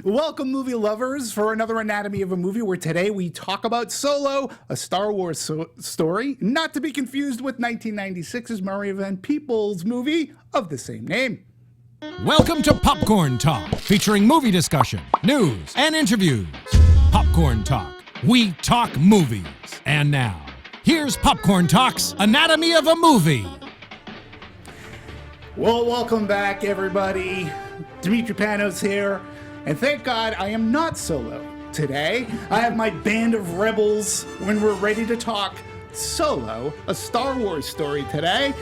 Welcome, movie lovers, for another Anatomy of a Movie, where today we talk about Solo, a Star Wars story, not to be confused with 1996's Maria Menounos' movie of the same name. Welcome to Popcorn Talk, featuring movie discussion, news, and interviews. Popcorn Talk, we talk movies. And now, here's Popcorn Talk's Anatomy of a Movie. Well, welcome back, everybody. Demetri Panos here. And thank God I am not solo today. I have my band of rebels when we're ready to talk Solo, a Star Wars story today.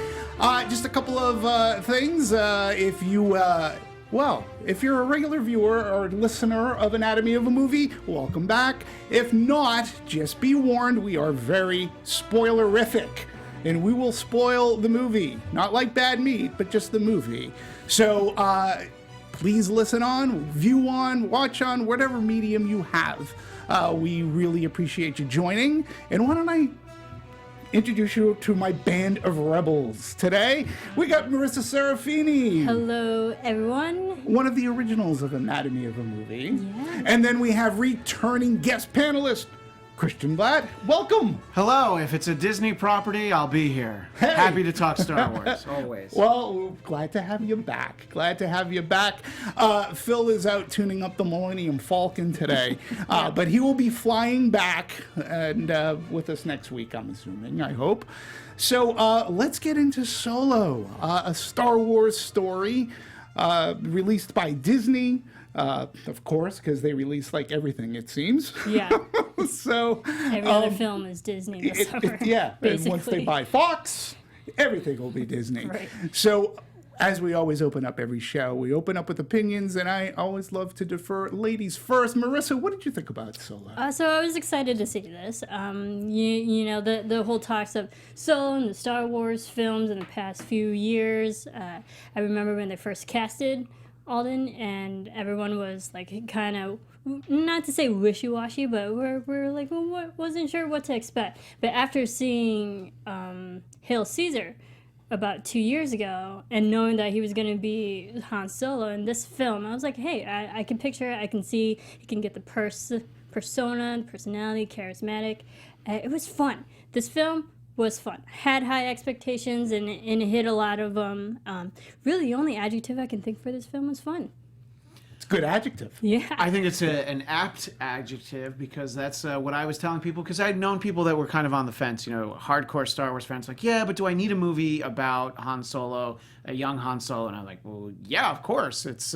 Just a couple of things. If you're a regular viewer or listener of Anatomy of a Movie, welcome back. If not, just be warned, we are very spoilerific. And we will spoil the movie. Not like Bad Meat, but just the movie. So, please listen on, view on, watch on, whatever medium you have. We really appreciate you joining. And why don't I introduce you to my band of rebels. Today, we got Marisa Serafini. Hello, everyone. One of the originals of Anatomy of a Movie. Yeah. And then we have returning guest panelist, Kristian Bladt. Welcome. Hello. If it's a Disney property, I'll be here. Hey. Happy to talk Star Wars, always. Well, we're glad to have you back. Glad to have you back. Phil is out tuning up the Millennium Falcon today, but he will be flying back and with us next week, I'm assuming, I hope. So let's get into Solo, a Star Wars story released by Disney. Of course, because they release like everything, it seems. Yeah. So every other film is Disney this summer. Yeah, basically. and once they buy Fox, everything will be Disney. Right. So, as we always open up every show, we open up with opinions, and I always love to defer ladies first. Marisa, what did you think about Solo? So I was excited to see this. You know, the whole talks of Solo and the Star Wars films in the past few years. I remember when they first casted Alden, and everyone was like kind of, not to say wishy-washy, but we're like, well, wasn't sure what to expect. But after seeing Hail Caesar about 2 years ago and knowing that he was going to be Han Solo in this film, I was like, hey, I can picture it. I can see he can get the persona, personality, charismatic. It was fun. This film was fun. Had high expectations and it hit a lot of them. Really, the only adjective I can think for this film was fun. It's a good adjective. Yeah. I think it's an apt adjective because that's what I was telling people, because I'd known people that were kind of on the fence, you know, hardcore Star Wars fans, like, yeah, but do I need a movie about Han Solo, a young Han Solo? And I'm like, well, yeah, of course. It's,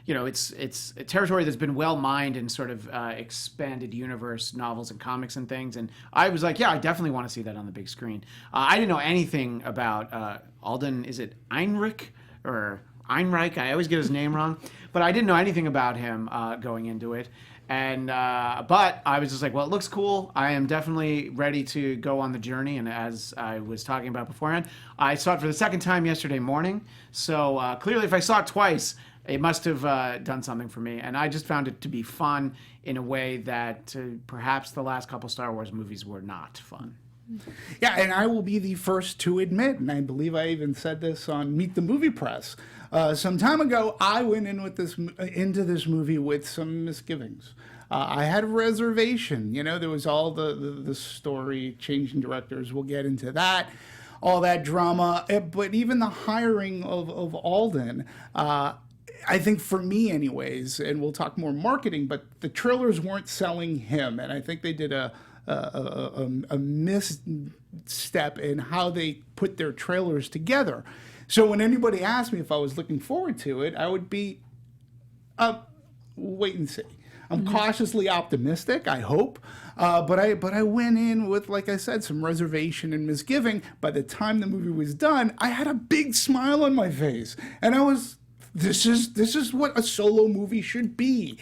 it's a territory that's been well mined in sort of expanded universe novels and comics and things. And I was like, yeah, I definitely want to see that on the big screen. I didn't know anything about Alden, is it Einrich or Einreich? I always get his name wrong. But I didn't know anything about him going into it. And but I was just like, well, it looks cool. I am definitely ready to go on the journey. And as I was talking about beforehand, I saw it for the second time yesterday morning. So clearly, if I saw it twice, it must have done something for me. And I just found it to be fun in a way that perhaps the last couple Star Wars movies were not fun. Yeah, and I will be the first to admit, and I believe I even said this on Meet the Movie Press some time ago, I went into this movie with some misgivings. I had a reservation. You know, there was all the story, changing directors. We'll get into that, all that drama. But even the hiring of Alden, I think for me anyways, and we'll talk more marketing, but the trailers weren't selling him. And I think they did a misstep in how they put their trailers together. So when anybody asked me if I was looking forward to it, I would be, wait and see. I'm cautiously optimistic, I hope, but I went in with, like I said, some reservation and misgiving. By the time the movie was done, I had a big smile on my face, and I was, this is what a Solo movie should be.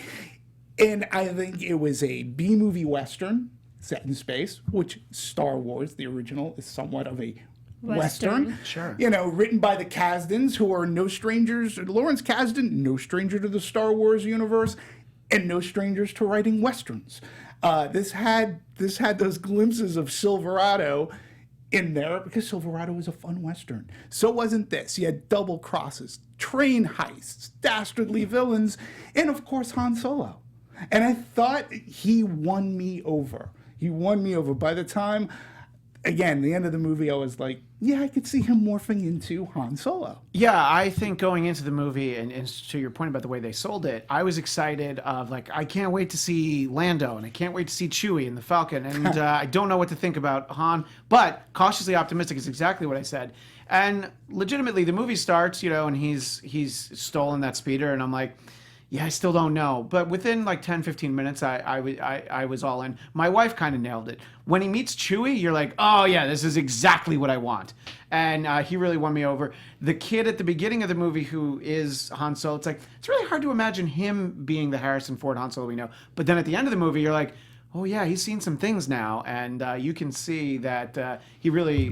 And I think it was a B-movie Western set in space, which Star Wars, the original, is somewhat of a Western. Sure. You know, written by the Kasdans, who are no strangers. Lawrence Kasdan, no stranger to the Star Wars universe, and no strangers to writing Westerns. This had those glimpses of Silverado in there because Silverado was a fun Western. So wasn't this. You had double crosses, train heists, dastardly villains, and of course Han Solo. And I thought he won me over. He won me over. By the time, again, the end of the movie, I was like, yeah, I could see him morphing into Han Solo. Yeah, I think going into the movie, and to your point about the way they sold it, I was excited of, like, I can't wait to see Lando, and I can't wait to see Chewie and the Falcon, and I don't know what to think about Han, but cautiously optimistic is exactly what I said. And legitimately, the movie starts, and he's stolen that speeder, and I'm like, yeah, I still don't know. But within like 10, 15 minutes, I was all in. My wife kind of nailed it. When he meets Chewie, you're like, oh, yeah, this is exactly what I want. And he really won me over. The kid at the beginning of the movie who is Han Solo, it's really hard to imagine him being the Harrison Ford Han Solo we know. But then at the end of the movie, you're like, oh, yeah, he's seen some things now. And you can see that he really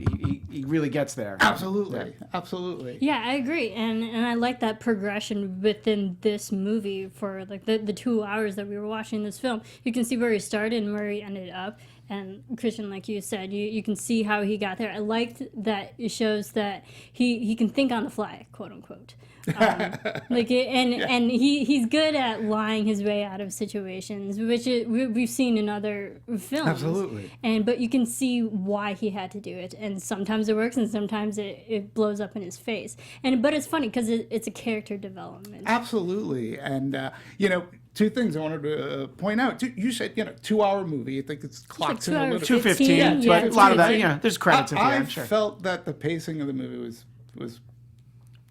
gets there. Absolutely. Yeah. Absolutely. Yeah, I agree. And I like that progression within this movie for like the 2 hours that we were watching this film. You can see where he started and where he ended up. And Kristian, like you said, you can see how he got there. I liked that it shows that he can think on the fly, quote unquote. He's good at lying his way out of situations, which we've seen in other films. Absolutely. But you can see why he had to do it, and sometimes it works, and sometimes it blows up in his face. But it's funny because it's a character development. Absolutely, and two things I wanted to point out. You said 2-hour movie. I think it's clocks in a little. 2:15, but a lot of that, there's credits at the end. Sure. I felt that the pacing of the movie was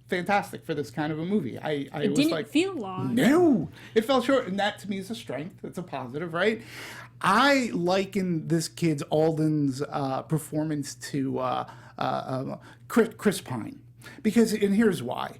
fantastic for this kind of a movie. It was didn't feel long. No, it felt short, and that to me is a strength. It's a positive, right? I liken this kid's Alden's performance to Chris Pine, and here's why.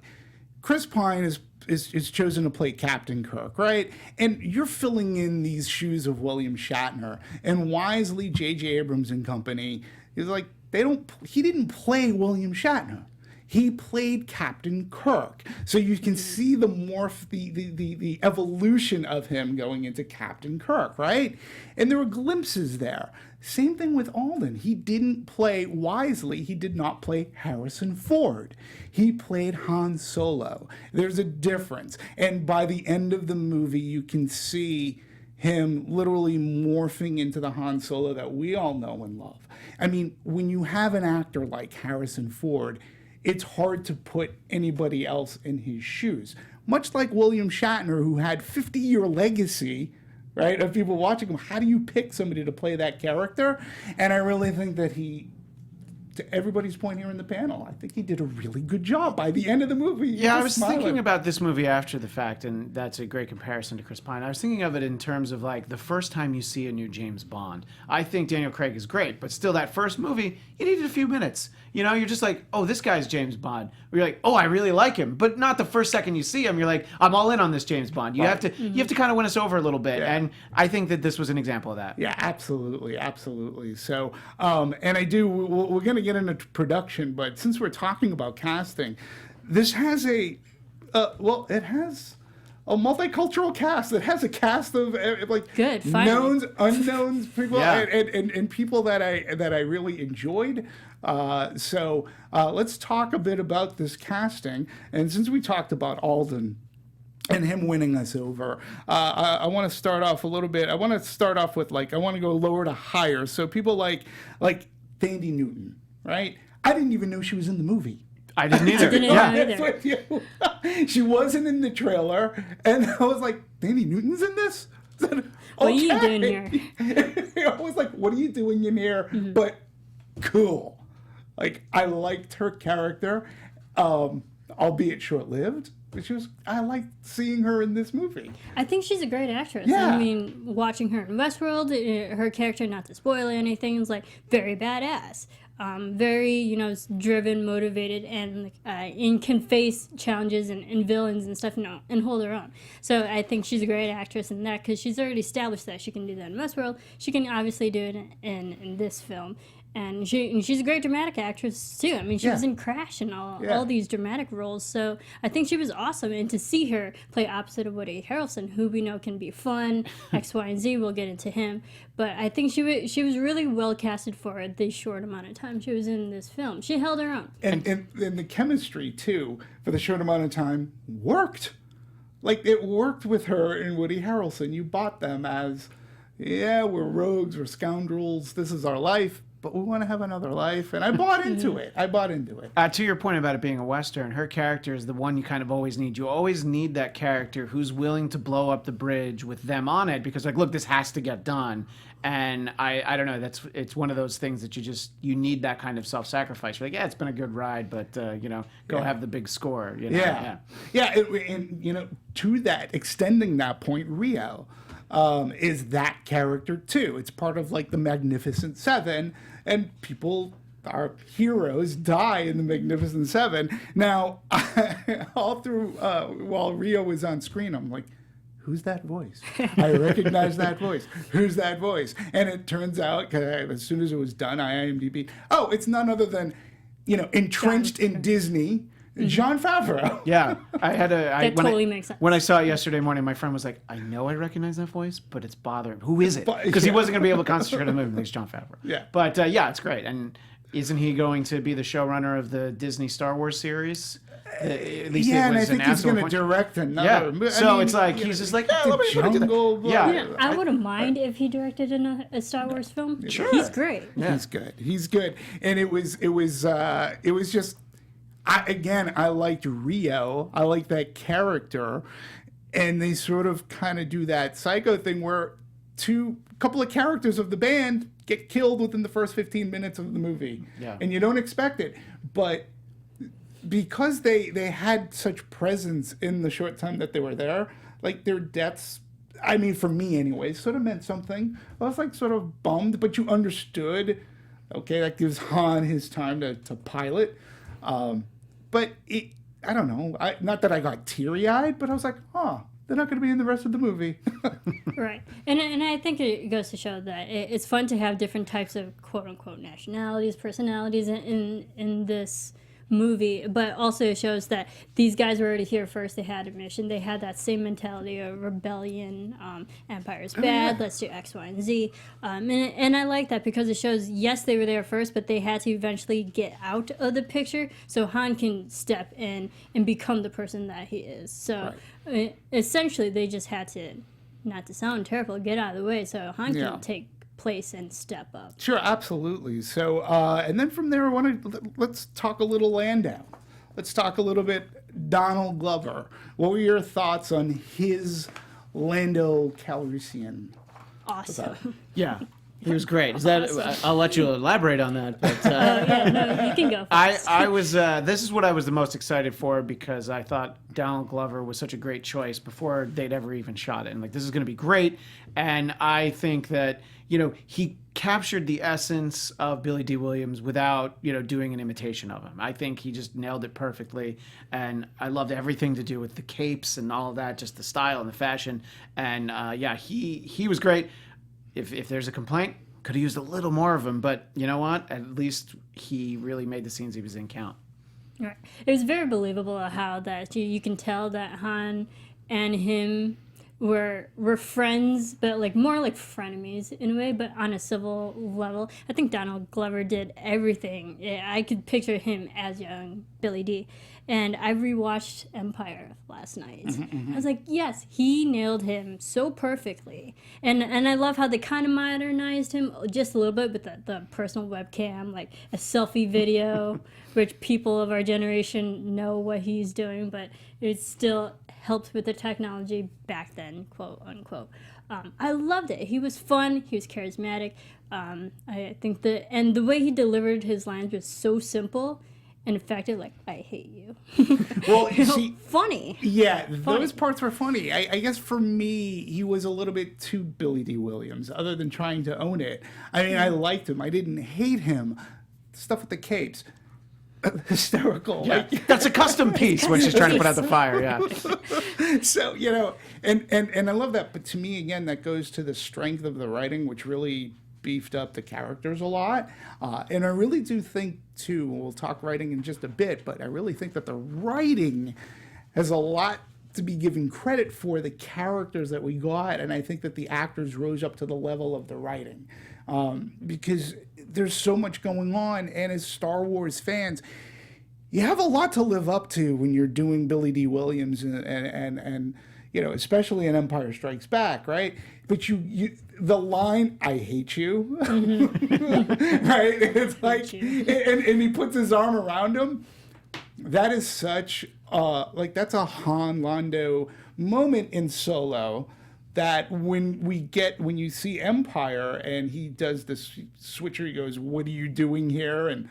Chris Pine is chosen to play Captain Kirk, right? And you're filling in these shoes of William Shatner, and wisely J.J. Abrams and company is like he didn't play William Shatner. He played Captain Kirk. So you can see the the evolution of him going into Captain Kirk, right? And there were glimpses there. Same thing with Alden. He didn't play wisely. He did not play Harrison Ford. He played Han Solo. There's a difference. And by the end of the movie, you can see him literally morphing into the Han Solo that we all know and love. I mean, when you have an actor like Harrison Ford, it's hard to put anybody else in his shoes. Much like William Shatner, who had 50-year legacy, right, of people watching him. How do you pick somebody to play that character? And I really think that to everybody's point here in the panel, I think he did a really good job by the end of the movie. Yeah, I was thinking about this movie after the fact, and that's a great comparison to Chris Pine. I was thinking of it in terms of like the first time you see a new James Bond. I think Daniel Craig is great, but still that first movie, you needed a few minutes. You're just like, oh, this guy's James Bond. Or you're like, oh, I really like him. But not the first second you see him, you're like, I'm all in on this James Bond. You have to kind of win us over a little bit. Yeah. And I think that this was an example of that. Yeah, absolutely. Absolutely. So, and we're going to get into production, but since we're talking about casting, this has it has a multicultural cast. It has a cast of good, knowns, unknowns, people, yeah. and people that I really enjoyed. So let's talk a bit about this casting. And since we talked about Alden and him winning us over, I want to start off a little bit. I want to start off with I want to go lower to higher. So people like Thandie Newton, right? I didn't even know she was in the movie. I didn't either. I didn't know either. With you. She wasn't in the trailer, and I was like, Thandie Newton's in this? What are you doing here? I was like, what are you doing in here? Mm-hmm. But cool. I liked her character, albeit short-lived. I liked seeing her in this movie. I think she's a great actress. Yeah. I mean, watching her in Westworld, her character, not to spoil anything, is very badass. Very, driven, motivated, and can face challenges and villains and stuff and hold her own. So I think she's a great actress in that because she's already established that she can do that in Westworld. She can obviously do it in this film. And she's a great dramatic actress too. I mean, she was Yeah. in Crash and Yeah. all these dramatic roles. So I think she was awesome. And to see her play opposite of Woody Harrelson, who we know can be fun, X, Y, and Z, we'll get into him. But I think she was really well casted for the short amount of time she was in this film. She held her own. And the chemistry, too, for the short amount of time, worked. Like, it worked with her and Woody Harrelson. You bought them as, yeah, we're rogues, we're scoundrels, this is our life, but we want to have another life. And I bought into it. To your point about it being a Western, her character is the one you kind of always need. You always need that character who's willing to blow up the bridge with them on it because, like, look, this has to get done. And I don't know, it's one of those things that you need that kind of self-sacrifice. You're like, yeah, it's been a good ride, but, go have the big score. You know? And, to that, extending that point, Rio is that character, too. It's part of, like, the Magnificent Seven, and our heroes die in the Magnificent Seven. Now, all through, while Rio was on screen, I'm like, who's that voice? I recognize that voice. Who's that voice? And it turns out, as soon as it was done, IMDb, it's none other than, entrenched in Disney, Jon Favreau. Yeah, That totally makes sense. When I saw it yesterday morning, my friend was like, "I know I recognize that voice, but it's bothering. Who is it?" Because he wasn't going to be able to concentrate on the movie. It's Jon Favreau. Yeah, but it's great. And isn't he going to be the showrunner of the Disney Star Wars series? At least and I think he's going to direct another. Yeah. So it's like he's just like, let me do that. Yeah, I wouldn't mind if he directed a Star Wars film. Sure, he's great. Yeah. He's good, and it was just. I liked Rio. I like that character, and they sort of kind of do that Psycho thing where a couple of characters of the band get killed within the first 15 minutes of the movie, and you don't expect it, but because they had such presence in the short time that they were there, like their deaths. I mean, for me anyway, sort of meant something. I was like sort of bummed, but you understood. Okay, that gives Han his time to pilot. But I don't know. Not that I got teary-eyed, but I was like, they're not going to be in the rest of the movie. Right. And I think it goes to show that it's fun to have different types of quote-unquote nationalities, personalities in this movie, but also it shows that these guys were already here first. They had a mission. They had that same mentality of rebellion. Empire's bad. Let's do X, Y, and Z. And I like that because it shows, yes, they were there first, but they had to eventually get out of the picture so Han can step in and become the person that he is. So essentially, they just had to, not to sound terrible, get out of the way so Han can take place and step up. Sure, absolutely. So, and then from there, let's talk a little Lando. Let's talk a little bit Donald Glover. What were your thoughts on his Lando Calrissian? Awesome. Yeah, he was great. I'll let you elaborate on that. But you can go first. I was. This is what I was the most excited for because I thought Donald Glover was such a great choice before they'd ever even shot it. And like, this is going to be great. And I think that he captured the essence of Billy D. Williams without doing an imitation of him. I think he just nailed it perfectly. And I loved everything to do with the capes and all of that, just the style and the fashion. And he was great. If there's a complaint, could have used a little more of him, but you know what? At least he really made the scenes he was in count. Right. It was very believable how that you can tell that Han and him were friends, but like more like frenemies in a way, but on a civil level. I think Donald Glover did everything. I could picture him as young Billy D. And I rewatched Empire last night. I was like, yes, he nailed him so perfectly. And I love how they kind of modernized him just a little bit with the personal webcam, like a selfie video, which people of our generation know what he's doing, but it still helped with the technology back then, quote unquote. I loved it. He was fun. He was charismatic. I think the way he delivered his lines was so simple and effective, like, I hate you. Well, funny. Yeah, those parts were funny. I guess for me, he was a little bit too Billy D. Williams, other than trying to own it. I mean, I liked him. I didn't hate him. Stuff with the capes. Hysterical. Yeah, like, that's a custom piece when she's trying to put out the fire, yeah. So, and I love that. But to me, again, that goes to the strength of the writing, which really beefed up the characters a lot. And I really do think, too, we'll talk writing in just a bit, but I really think that the writing has a lot to be given credit for the characters that we got. And I think that the actors rose up to the level of the writing. Because there's so much going on. And as Star Wars fans, you have a lot to live up to when you're doing Billy D. Williams and you know, especially in Empire Strikes Back, right? But you the line, I hate you, right? It's like, and he puts his arm around him. That is such, like, that's a Han Lando moment in Solo that when you see Empire and he does this switcher, he goes, what are you doing here? And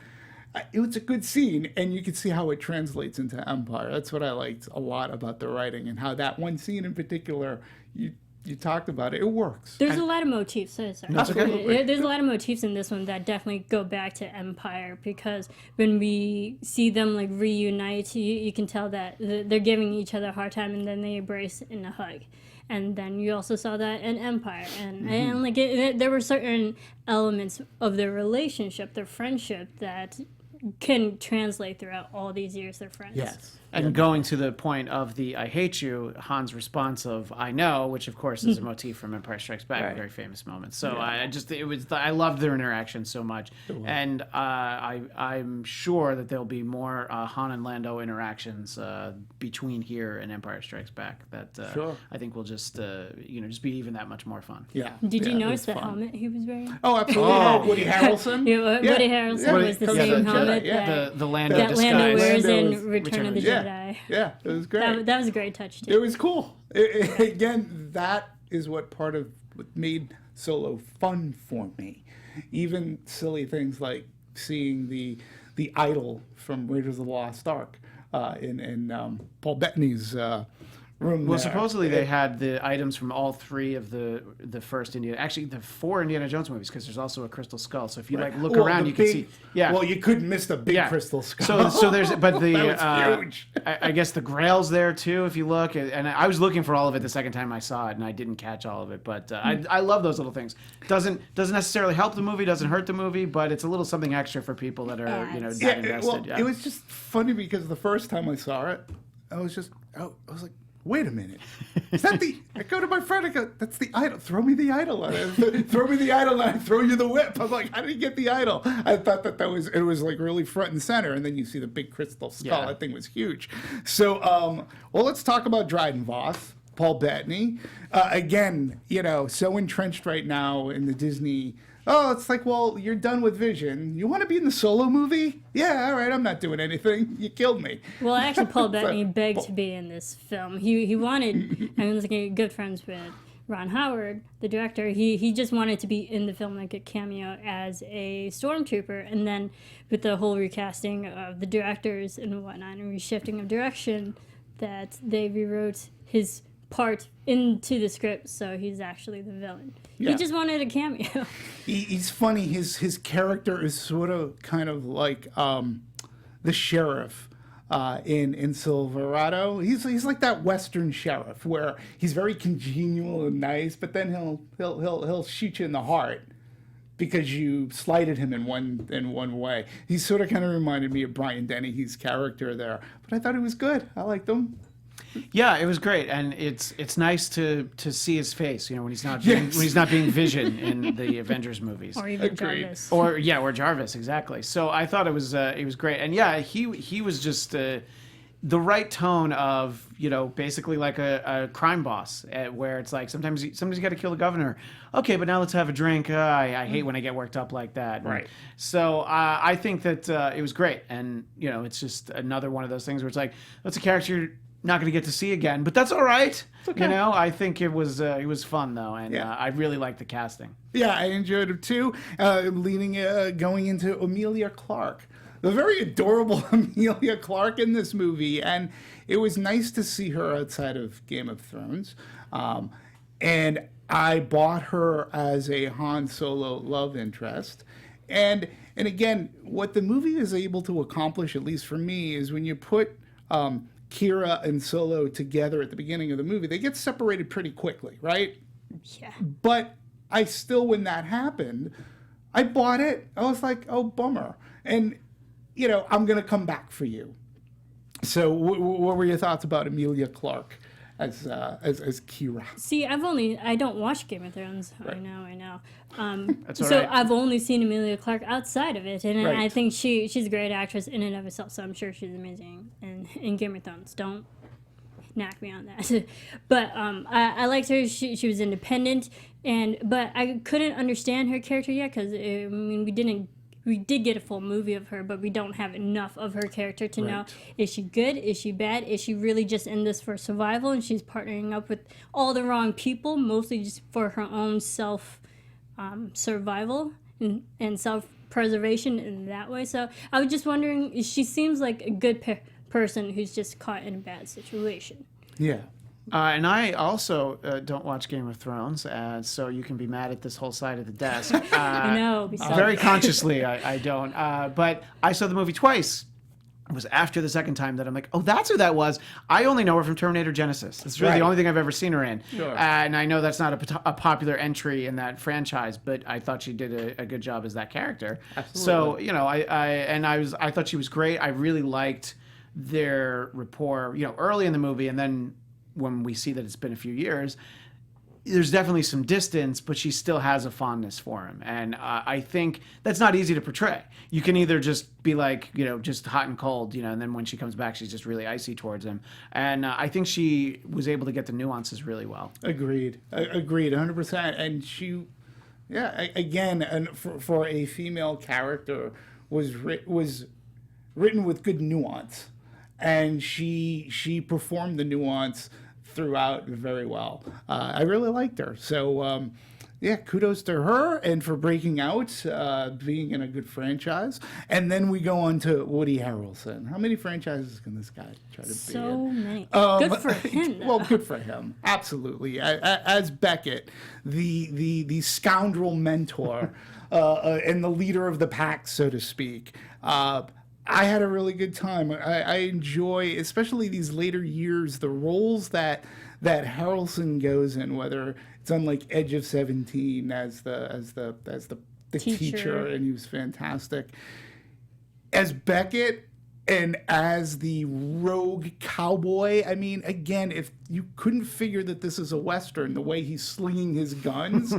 it was a good scene, and you could see how it translates into Empire. That's what I liked a lot about the writing, and how that one scene in particular, you talked about it. It works. There's a lot of motifs. Sorry. Absolutely. There's a lot of motifs in this one that definitely go back to Empire, because when we see them like reunite, you can tell that they're giving each other a hard time, and then they embrace in a hug. And then you also saw that in Empire, and like there were certain elements of their relationship, their friendship, that can translate throughout all these years they're friends. Yes. And going to the point of the I hate you, Han's response of I know, which of course is a motif from Empire Strikes Back, a very famous moment. So I loved their interaction so much. And I'm sure that there'll be more Han and Lando interactions between here and Empire Strikes Back that I think will just just be even that much more fun. Yeah. Did you it notice was the fun. helmet he was wearing? Oh, absolutely. Woody Harrelson. Woody Harrelson was the same helmet The Lando that disguise. Lando wears Lando in was Return of the Jedi. Yeah, it was great. That was a great touch too. It was cool. Again, that is what part of what made Solo fun for me. Even silly things like seeing the idol from Raiders of the Lost Ark in Paul Bettany's room. Well, there. supposedly they had the items from all three of the first the 4 Indiana Jones movies, because there's also a crystal skull. So if you look around, you can see. Yeah. Well, you couldn't miss the big crystal skull. So there's, but the that was huge. I guess the Grail's there too. If you look, and I was looking for all of it the second time I saw it, and I didn't catch all of it. But I love those little things. Doesn't necessarily help the movie, doesn't hurt the movie, but it's a little something extra for people that are that invested. It was just funny because the first time I saw it, I was like, wait a minute. Is that I go to my friend, I go, that's the idol. Throw me the idol. Throw me the idol and I throw you the whip. I'm like, how did you get the idol? I thought it was like really front and center. And then you see the big crystal skull. Yeah. That thing was huge. So, well, let's talk about Dryden Vos, Paul Bettany. Again, so entrenched right now in the Disney. Oh, it's like, well, you're done with Vision. You want to be in the Solo movie? Yeah, all right, I'm not doing anything. You killed me. Well, actually, Paul Bettany begged to be in this film. He wanted, I was like good friends with Ron Howard, the director. He just wanted to be in the film, like a cameo as a stormtrooper. And then with the whole recasting of the directors and whatnot and reshifting of direction, that they rewrote his part into the script, so he's actually the villain. Yeah. He just wanted a cameo. He's funny. His character is sort of kind of like the sheriff in Silverado. He's like that Western sheriff where he's very congenial and nice, but then he'll shoot you in the heart because you slighted him in one way. He sort of kind of reminded me of Brian Dennehy's character there, but I thought he was good. I liked him. Yeah, it was great, and it's nice to see his face, when he's not being Vision in the Avengers movies, Or even Agreed. Jarvis. or Jarvis, exactly. So I thought it was great, and yeah, he was just the right tone of basically like a crime boss, where it's like sometimes you got to kill the governor. Okay, but now let's have a drink. I hate when I get worked up like that. Right. So I think that it was great, and it's just another one of those things where it's like that's a character you're not going to get to see again, but that's all right. Okay. I think it was fun though, and I really liked the casting. Yeah, I enjoyed it too. Going into Emilia Clarke, the very adorable Emilia Clarke in this movie, and it was nice to see her outside of Game of Thrones. And I bought her as a Han Solo love interest, and again, what the movie is able to accomplish, at least for me, is when you put Kira and Solo together at the beginning of the movie, they get separated pretty quickly, right? Yeah. But I still, when that happened, I bought it. I was like, oh, bummer. And, I'm going to come back for you. So what were your thoughts about Emilia Clarke as Kira? See, I don't watch Game of Thrones. Right. I know. That's all so right. I've only seen Emilia Clarke outside of it, and Right. I think she's a great actress in and of herself. So I'm sure she's amazing in Game of Thrones. Don't knock me on that. But I liked her. She was independent, but I couldn't understand her character yet because we did get a full movie of her, but we don't have enough of her character to know, is she good? Is she bad? Is she really just in this for survival and she's partnering up with all the wrong people, mostly just for her own survival and self-preservation in that way? So I was just wondering, she seems like a good person who's just caught in a bad situation. Yeah. And I also don't watch Game of Thrones, so you can be mad at this whole side of the desk. I know. Very consciously, I don't. But I saw the movie twice. It was after the second time that I'm like, oh, that's who that was. I only know her from Terminator Genesis. It's really the only thing I've ever seen her in. Sure. And I know that's not a popular entry in that franchise, but I thought she did a good job as that character. Absolutely. So, I thought she was great. I really liked their rapport, early in the movie, and then when we see that it's been a few years, there's definitely some distance, but she still has a fondness for him. And I think that's not easy to portray. You can either just be like, just hot and cold, and then when she comes back, she's just really icy towards him. And I think she was able to get the nuances really well. Agreed, 100%. And she, again, and for a female character, was written with good nuance. And she performed the nuance throughout very well. I really liked her. So, kudos to her and for breaking out, being in a good franchise. And then we go on to Woody Harrelson. How many franchises can this guy try to be So in? many. Good for him, though. Well, good for him. Absolutely. As Beckett, the scoundrel mentor and the leader of the pack, so to speak, I had a really good time. I enjoy, especially these later years, the roles that Harrelson goes in, whether it's on like Edge of 17 as the teacher, and he was fantastic. As Beckett and as the rogue cowboy, I mean, again, if you couldn't figure that this is a Western, the way he's slinging his guns,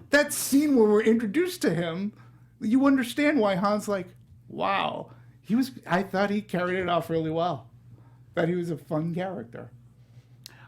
that scene where we're introduced to him, you understand why Han's like, wow. I thought he carried it off really well. Thought he was a fun character.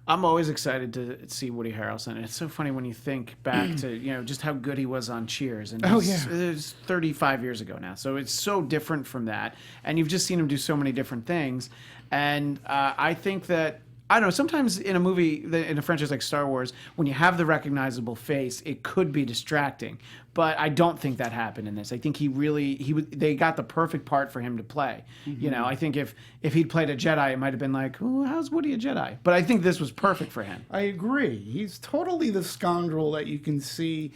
I'm always excited to see Woody Harrelson. It's so funny when you think back to, just how good he was on Cheers. And it's 35 years ago now. So it's so different from that. And you've just seen him do so many different things. And I think that, I don't know, sometimes in a movie, in a franchise like Star Wars, when you have the recognizable face, it could be distracting. But I don't think that happened in this. I think they got the perfect part for him to play. Mm-hmm. I think if he'd played a Jedi, it might have been like, oh, how's Woody a Jedi? But I think this was perfect for him. I agree. He's totally the scoundrel that you can see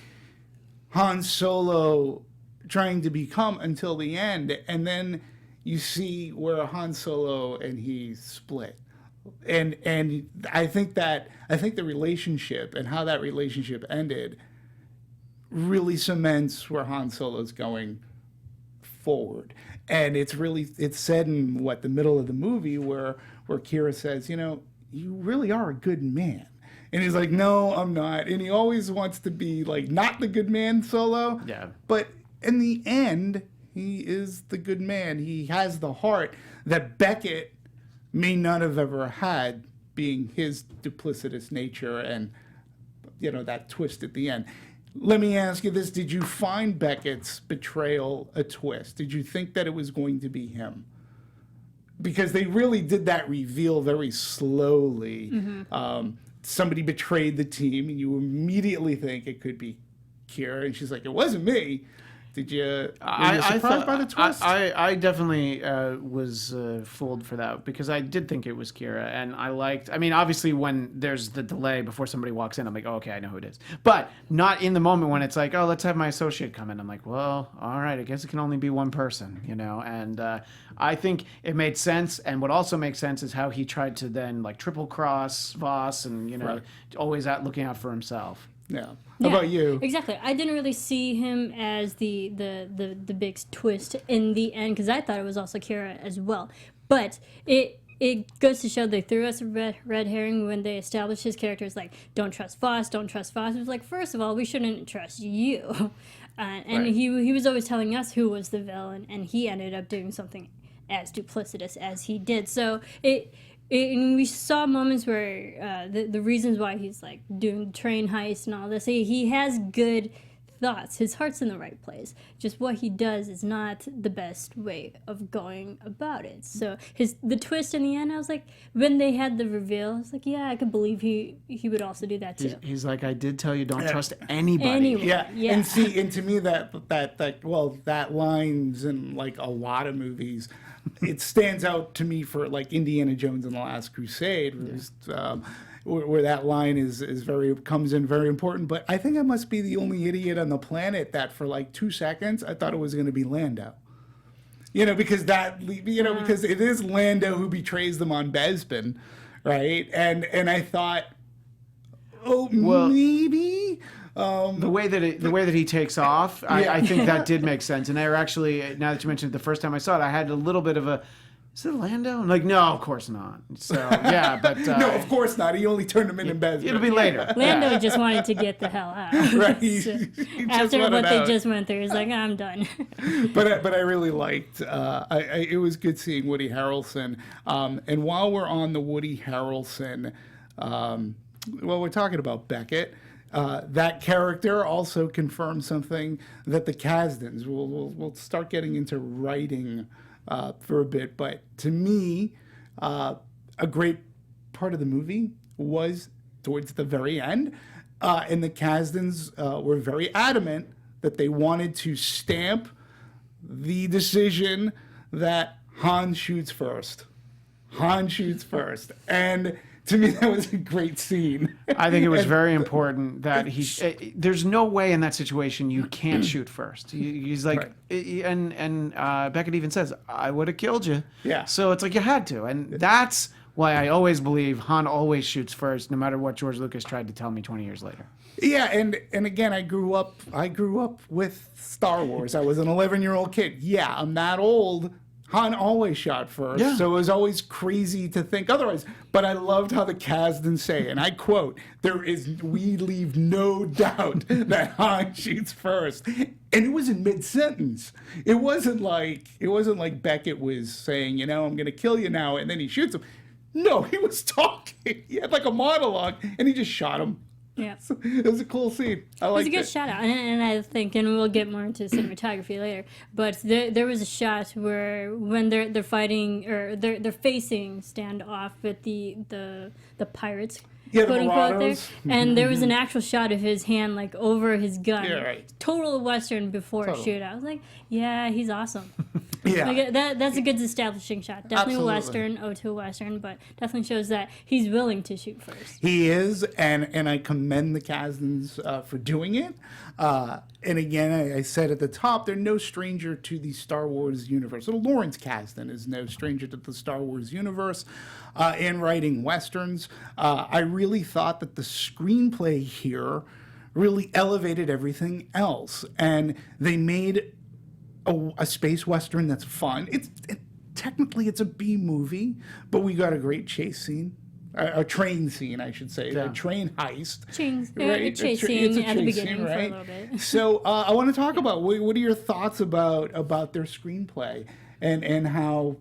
Han Solo trying to become until the end. And then you see where Han Solo and he split. And I think the relationship and how that relationship ended really cements where Han Solo's going forward. And it's said in the middle of the movie where Kira says, you really are a good man. And he's like, no, I'm not. And he always wants to be like not the good man, Solo. Yeah. But in the end, he is the good man. He has the heart that Beckett may not have ever had, being his duplicitous nature and, that twist at the end. Let me ask you this. Did you find Beckett's betrayal a twist? Did you think that it was going to be him? Because they really did that reveal very slowly. Mm-hmm. Somebody betrayed the team, and you immediately think it could be Kira. And she's like, it wasn't me. Did you? Were you surprised by the twist? I definitely was fooled for that because I did think it was Kira, and I liked. I mean, obviously, when there's the delay before somebody walks in, I'm like, oh, okay, I know who it is. But not in the moment when it's like, oh, let's have my associate come in. I'm like, well, all right, I guess it can only be one person, And I think it made sense. And what also makes sense is how he tried to then like triple cross Vos, and Right. always looking out for himself. Yeah. How about you? Exactly. I didn't really see him as the big twist in the end because I thought it was also Kira as well. But it goes to show they threw us a red herring when they established his character as like, don't trust Vos, don't trust Vos. It was like, first of all, we shouldn't trust you. And Right. he was always telling us who was the villain, and he ended up doing something as duplicitous as he did. So and we saw moments where the reasons why he's like doing train heist and all this, he has good thoughts. His heart's in the right place. Just what he does is not the best way of going about it. So the twist in the end, I was like, when they had the reveal, I was like, yeah, I could believe he would also do that too. He's like, I did tell you, don't trust anybody. Anyone. Yeah. Yeah. And see, and to me that line's in like a lot of movies. It stands out to me for like Indiana Jones and the Last Crusade, where that line is comes in very important. But I think I must be the only idiot on the planet that for like 2 seconds I thought it was going to be Lando. Because because it is Lando who betrays them on Bespin, right? And I thought, maybe. The way that he takes off, I think that did make sense. And I were actually, now that you mentioned it, the first time I saw it, I had a little bit of a, is it Lando? I'm like, no, of course not. So yeah, but no, of course not. He only turned him in Bespin. It'll be later. Lando just wanted to get the hell out. Right. So, He just after wanted what they out. just went through, he's like, I'm done. But I really liked. It was good seeing Woody Harrelson. And while we're on the Woody Harrelson, we're talking about Beckett. That character also confirms something that the Kasdans. We'll start getting into writing for a bit, but to me, a great part of the movie was towards the very end, and the Kasdans were very adamant that they wanted to stamp the decision that Han shoots first. Han shoots first, and to me, that was a great scene. I think it was very important that there's no way in that situation you can't shoot first. He's like, Right. and Beckett even says, I would have killed you. Yeah. So it's like you had to. And that's why I always believe Han always shoots first, no matter what George Lucas tried to tell me 20 years later. Yeah, and again, I grew up with Star Wars. I was an 11-year-old kid. Yeah, I'm that old. Han always shot first, so it was always crazy to think otherwise. But I loved how the Kasdan say, and I quote, we leave no doubt that Han shoots first. And it was in mid-sentence. It wasn't like Beckett was saying, I'm going to kill you now, and then he shoots him. No, he was talking. He had like a monologue, and he just shot him. Yeah. It was a cool scene. I liked it. It was a good shout out, and I think, and we'll get more into cinematography later. But there was a shot where when they're fighting or they're facing standoff with the pirates, Yeah, the quote unquote, there, Marauders. and there was an actual shot of his hand like over his gun. Yeah, right. Total Western before Total. shootout. I was like, yeah, he's awesome. Yeah. Like, that's a good establishing shot. Definitely Absolutely. Western, to Western, but definitely shows that he's willing to shoot first. He is, and I commend the Kasdans for doing it. And again, I said at the top, they're no stranger to the Star Wars universe. So Lawrence Kasdan is no stranger to the Star Wars universe in writing Westerns. I really thought that the screenplay here really elevated everything else. And they made a space Western that's fun. Technically, it's a B movie, but we got a great chase scene. A train scene, I should say. A train heist. Chase scene at the beginning for a little bit. So I want to talk about, what are your thoughts about their screenplay and how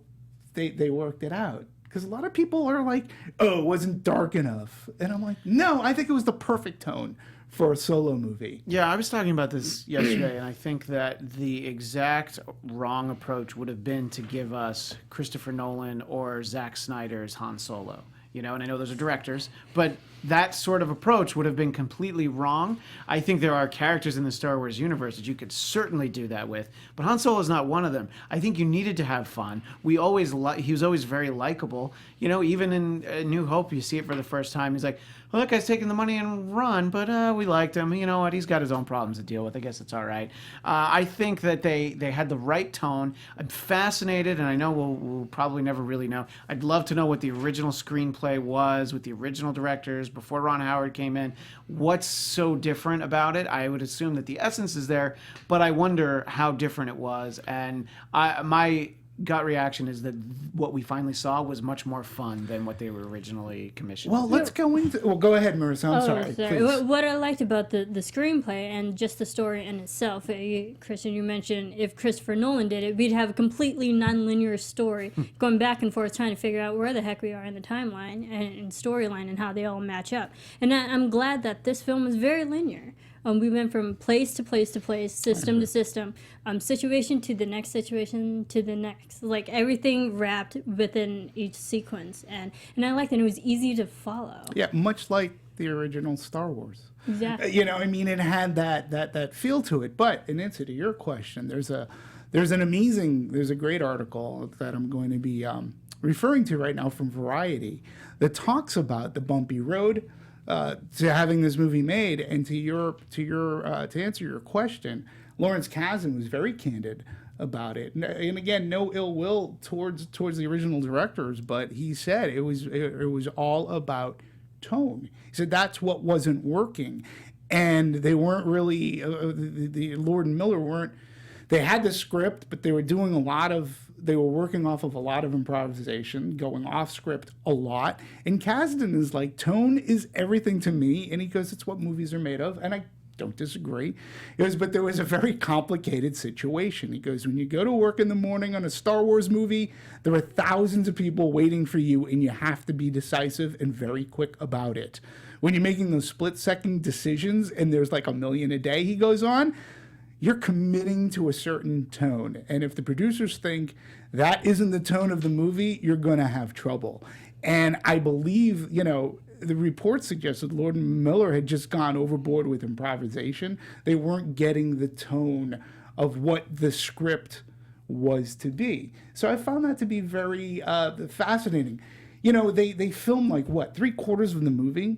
they worked it out? Because a lot of people are like, oh, it wasn't dark enough. And I'm like, no, I think it was the perfect tone for a solo movie. Yeah, I was talking about this yesterday, and I think that the exact wrong approach would have been to give us Christopher Nolan or Zack Snyder's Han Solo. And I know those are directors, but that sort of approach would have been completely wrong. I think there are characters in the Star Wars universe that you could certainly do that with, but Han Solo is not one of them. I think you needed to have fun. He was always very likable. Even in New Hope, you see it for the first time. He's like, well, that guy's taking the money and run, but we liked him. You know what? He's got his own problems to deal with. I guess it's all right. I think that they had the right tone. I'm fascinated, and I know we'll probably never really know. I'd love to know what the original screenplay was with the original directors before Ron Howard came in. What's so different about it? I would assume that the essence is there, but I wonder how different it was. And my gut reaction is that what we finally saw was much more fun than what they were originally commissioned. Well, let's go into. Well, go ahead, Marisa. I'm sorry. Please. What I liked about the screenplay and just the story in itself, Kristian, you mentioned if Christopher Nolan did it, we'd have a completely non-linear story going back and forth trying to figure out where the heck we are in the timeline and storyline and how they all match up. And I'm glad that this film is very linear. We went from place to place to place, system to system, situation to the next situation to the next. Like everything wrapped within each sequence, and I liked that it was easy to follow. Yeah, much like the original Star Wars. Exactly. I mean, it had that feel to it. But in answer to your question, there's a great article that I'm going to be referring to right now from Variety that talks about the bumpy road to having this movie made, and to answer your question, Lawrence Kasdan was very candid about it, and again, no ill will towards the original directors, but he said it was all about tone. He said that's what wasn't working, and they weren't really the Lord and Miller weren't. They had the script, but they were doing they were working off of a lot of improvisation, going off script a lot. And Kasdan is like, tone is everything to me. And he goes, it's what movies are made of. And I don't disagree. He goes, but there was a very complicated situation. He goes, when you go to work in the morning on a Star Wars movie, there are thousands of people waiting for you, and you have to be decisive and very quick about it. When you're making those split-second decisions, and there's like a million a day, he goes on, you're committing to a certain tone. And if the producers think that isn't the tone of the movie, you're going to have trouble. And I believe, the report suggested Lord and Miller had just gone overboard with improvisation. They weren't getting the tone of what the script was to be. So I found that to be very fascinating. They filmed like, what, 3/4 of the movie?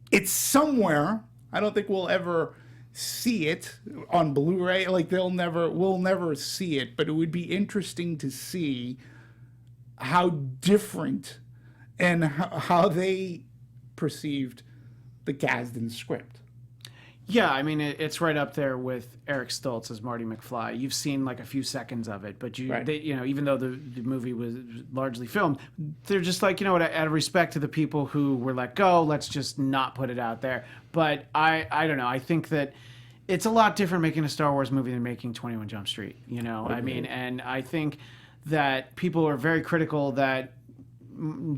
It's somewhere. I don't think we'll ever see it on Blu-ray. Like we'll never see it, but it would be interesting to see how different and how they perceived the Kasdan script. Yeah, I mean, it's right up there with Eric Stoltz as Marty McFly. You've seen like a few seconds of it, but even though the movie was largely filmed, they're just like, out of respect to the people who were let go, let's just not put it out there. But I don't know. I think that it's a lot different making a Star Wars movie than making 21 Jump Street, I mean, and I think that people are very critical that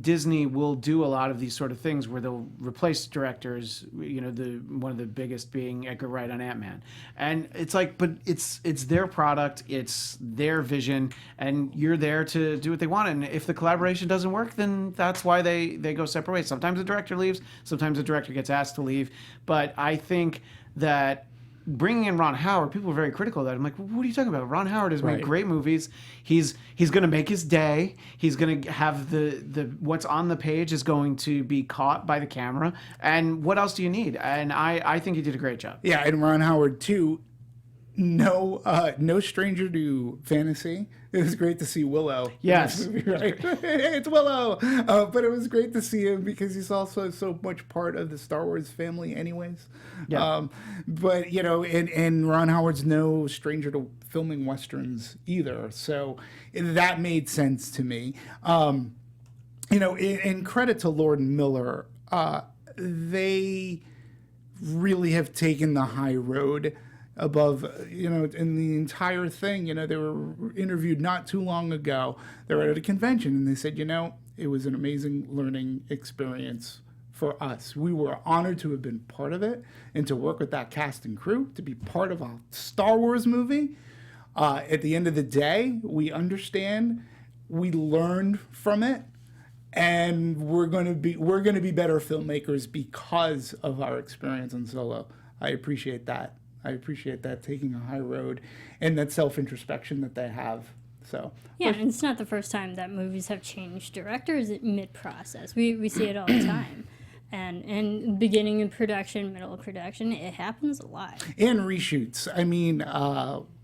Disney will do a lot of these sort of things where they'll replace directors, one of the biggest being Edgar Wright on Ant-Man. And it's like, but it's their product, it's their vision, and you're there to do what they want. And if the collaboration doesn't work, then that's why they go separate ways. Sometimes the director leaves, sometimes the director gets asked to leave. But I think that bringing in Ron Howard, people are very critical of that. I'm like, what are you talking about? Ron Howard has made great movies. He's going to make his day. He's going to have the what's on the page is going to be caught by the camera. And what else do you need? And I think he did a great job. Yeah, and Ron Howard too. No stranger to fantasy. It was great to see Willow. Yes, in this movie, right? It's Willow. But it was great to see him because he's also so much part of the Star Wars family, anyways. Yeah. But and Ron Howard's no stranger to filming westerns either. So that made sense to me. In credit to Lord and Miller, they really have taken the high road above, in the entire thing. They were interviewed not too long ago. They were at a convention and they said, it was an amazing learning experience for us. We were honored to have been part of it and to work with that cast and crew, to be part of a Star Wars movie. At the end of the day, we understand, we learned from it, and we're going to be better filmmakers because of our experience on Solo. I appreciate that. Taking a high road and that self-introspection that they have. So yeah, and it's not the first time that movies have changed directors mid-process. We see it all the time. And beginning in production, middle of production, it happens a lot. And reshoots. I mean,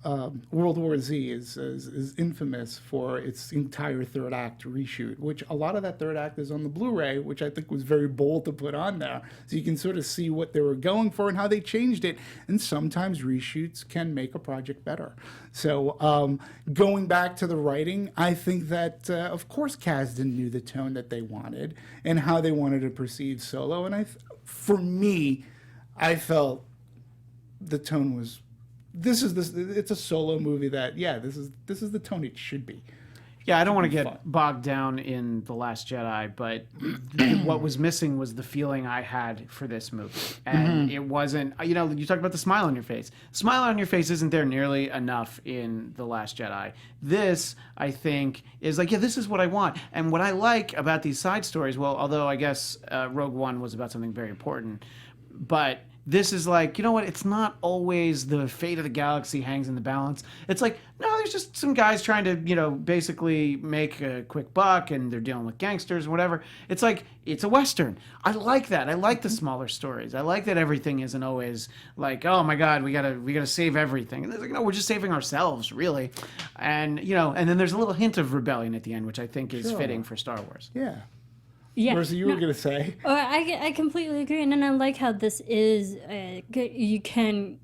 World War Z is infamous for its entire third act reshoot, which a lot of that third act is on the Blu-ray, which I think was very bold to put on there. So you can sort of see what they were going for and how they changed it. And sometimes reshoots can make a project better. So going back to the writing, I think that, of course, Kasdan knew the tone that they wanted and how they wanted to perceive Solo. And for me, I felt the tone was... It's a Solo movie that, this is the tone it should be. Yeah, I don't want to get bogged down in The Last Jedi, but what was missing was the feeling I had for this movie. And it wasn't, you talk about the smile on your face. Smile on your face isn't there nearly enough in The Last Jedi. This, I think, is like, this is what I want. And what I like about these side stories, well, although I guess Rogue One was about something very important, but this is like, you know what? It's not always the fate of the galaxy hangs in the balance. It's like, no, there's just some guys trying to, basically make a quick buck, and they're dealing with gangsters or whatever. It's like, it's a Western. I like that. I like the smaller stories. I like that everything isn't always like, oh my God, we gotta save everything. And it's like, no, we're just saving ourselves, really. And, and then there's a little hint of rebellion at the end, which I think is fitting for Star Wars. Yeah. Yeah, Marisa, you were going to say? I completely agree, and then I like how this is. You can,